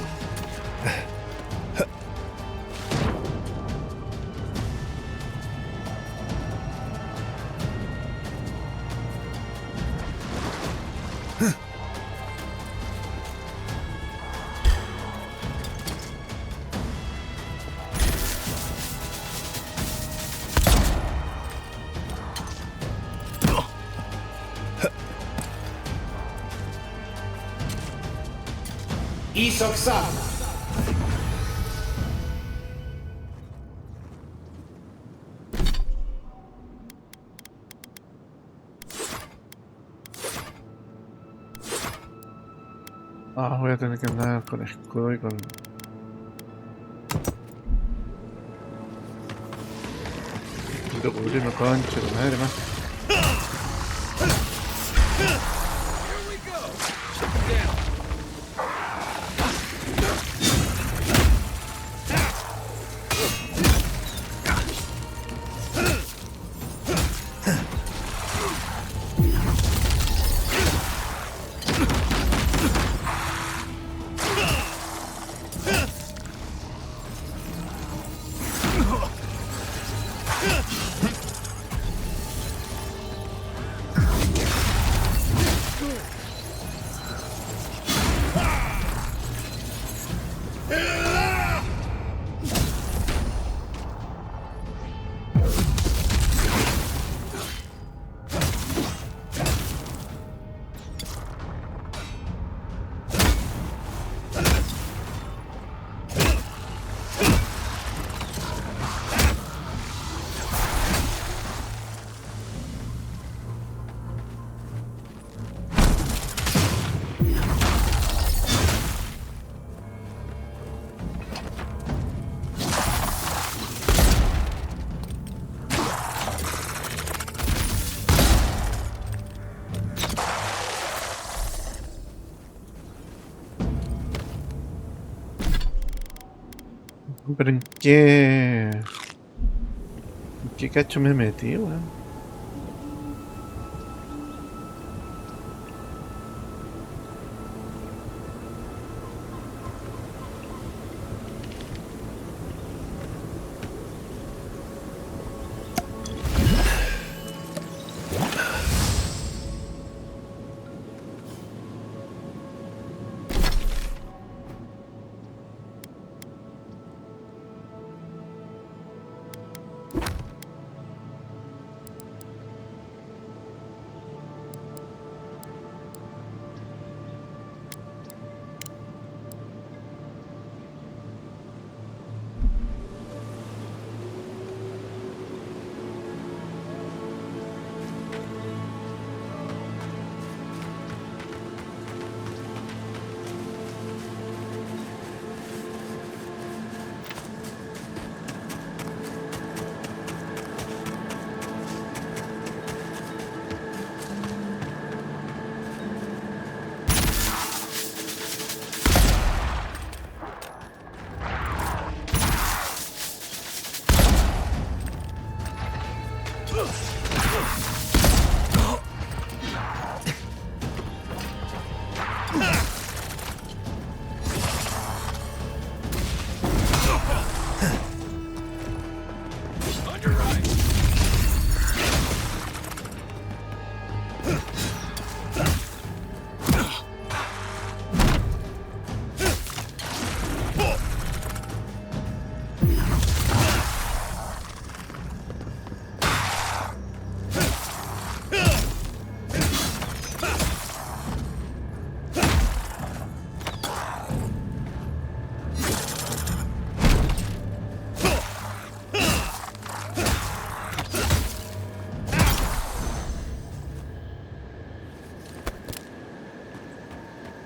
[SPEAKER 21] Isoxal.
[SPEAKER 1] Ah, voy a tener que andar con escudo y con... Quiero cubrirme concha de madre más. Pero ¿en qué? ¿En qué cacho me metí, weón?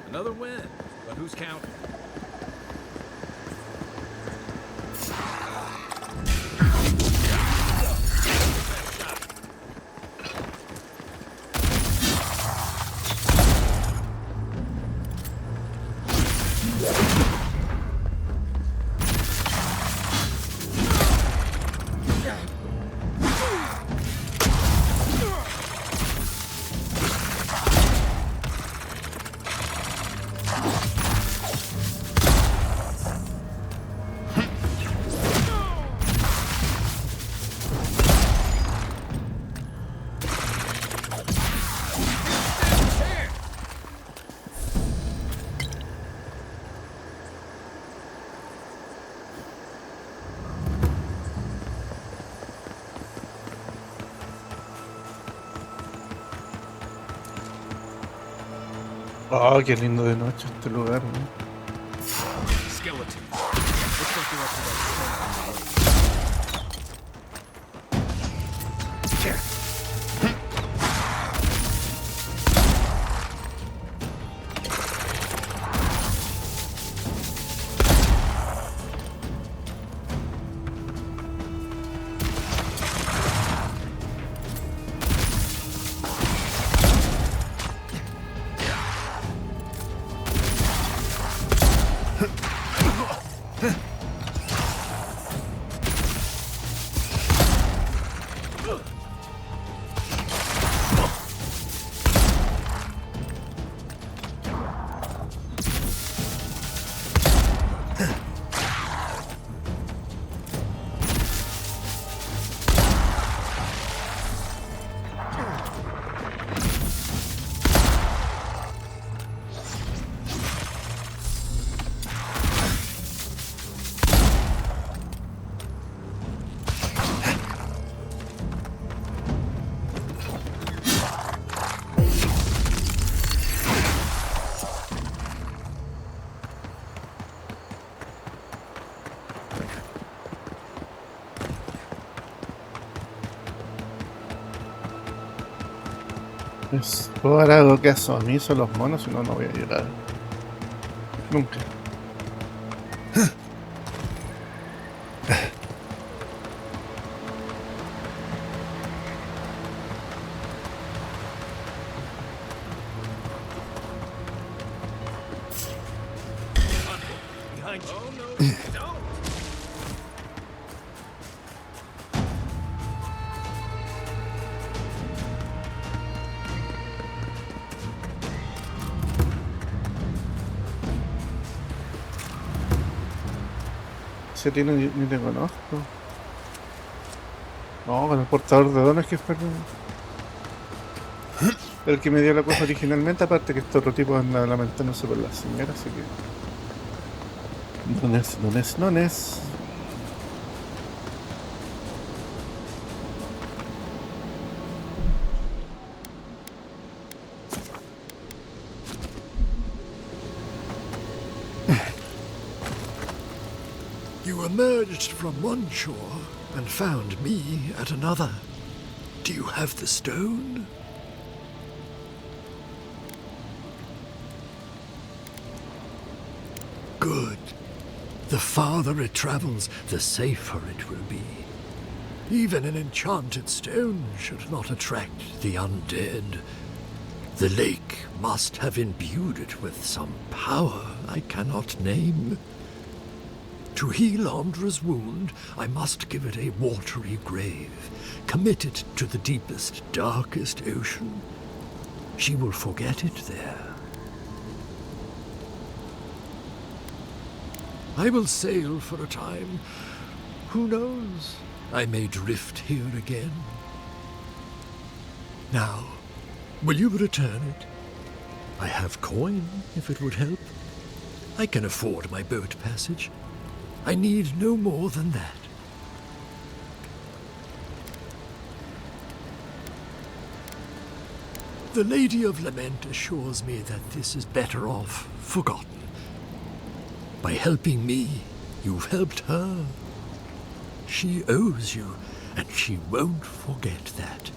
[SPEAKER 8] Another win, but who's counting?
[SPEAKER 1] Oh, qué lindo de noche este lugar, ¿no?
[SPEAKER 20] Skeleton. Looks like they're up to that stone.
[SPEAKER 1] Pues, puedo dar algo que caso a mí son los monos, si no, no voy a llegar. Nunca.
[SPEAKER 20] Behind you. Oh, no, don't.
[SPEAKER 1] si a ti ni te conozco. No, con el portador de dones que fue el que me dio la cosa originalmente, aparte que este otro tipo anda lamentándose por la señora, así que... Dones.
[SPEAKER 5] You emerged from one shore and found me at another. Do you have the stone? Good. The farther it travels, the safer it will be. Even an enchanted stone should not attract the undead. The lake must have imbued it with some power I cannot name. To heal Andra's wound, I must give it a watery grave, commit it to the deepest, darkest ocean. She will forget it there. I will sail for a time. Who knows? I may drift here again. Now, will you return it? I have coin, if it would help. I can afford my boat passage. I need no more than that. The Lady of Lament assures me that this is better off forgotten. By helping me, you've helped her. She owes you, and she won't forget that.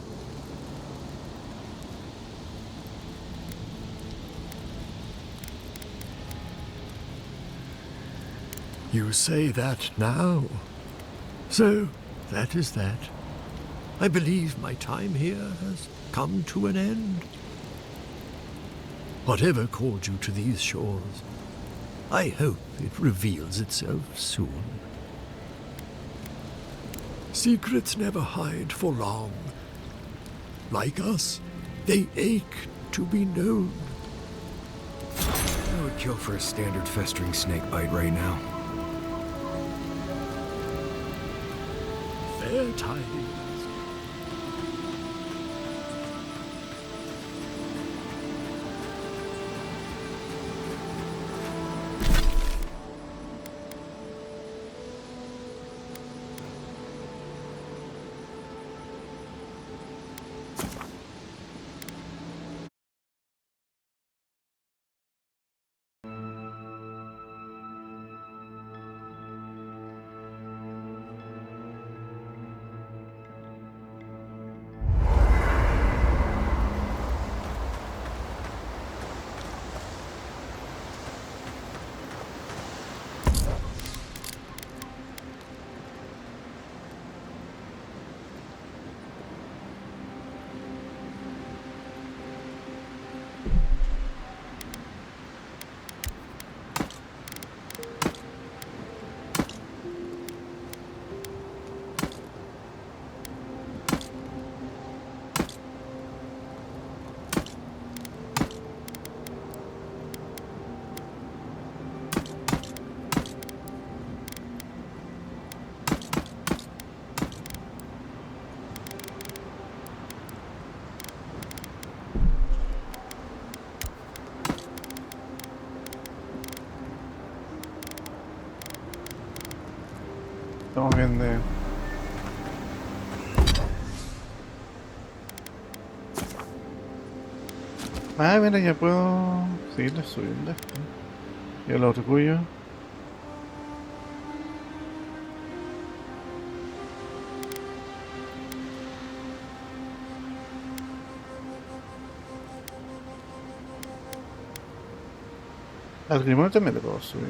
[SPEAKER 5] You say that now. So, that is that. I believe my time here has come to an end. Whatever called you to these shores, I hope it reveals itself soon. Secrets never hide for long. Like us, they ache to be known.
[SPEAKER 20] I would kill for a standard festering snake bite right now.
[SPEAKER 5] Fair tidings.
[SPEAKER 1] Estamos bien de... Ah, mira, ya puedo seguirle subiendo esto. Y el orgullo. Al grimorio también le puedo subir.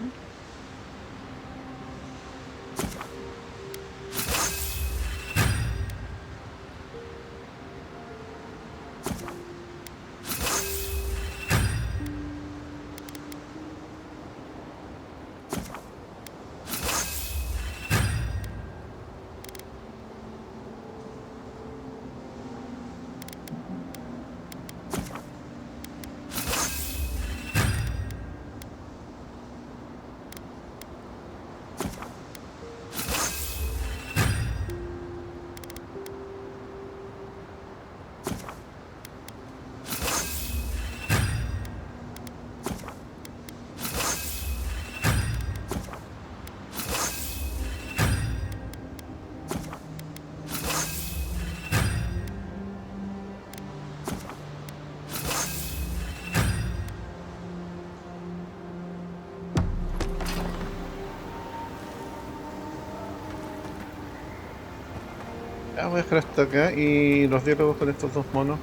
[SPEAKER 1] Ya voy a dejar hasta acá y los diálogos con estos dos monos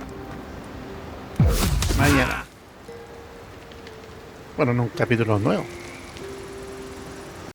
[SPEAKER 1] mañana. Bueno, en un capítulo nuevo.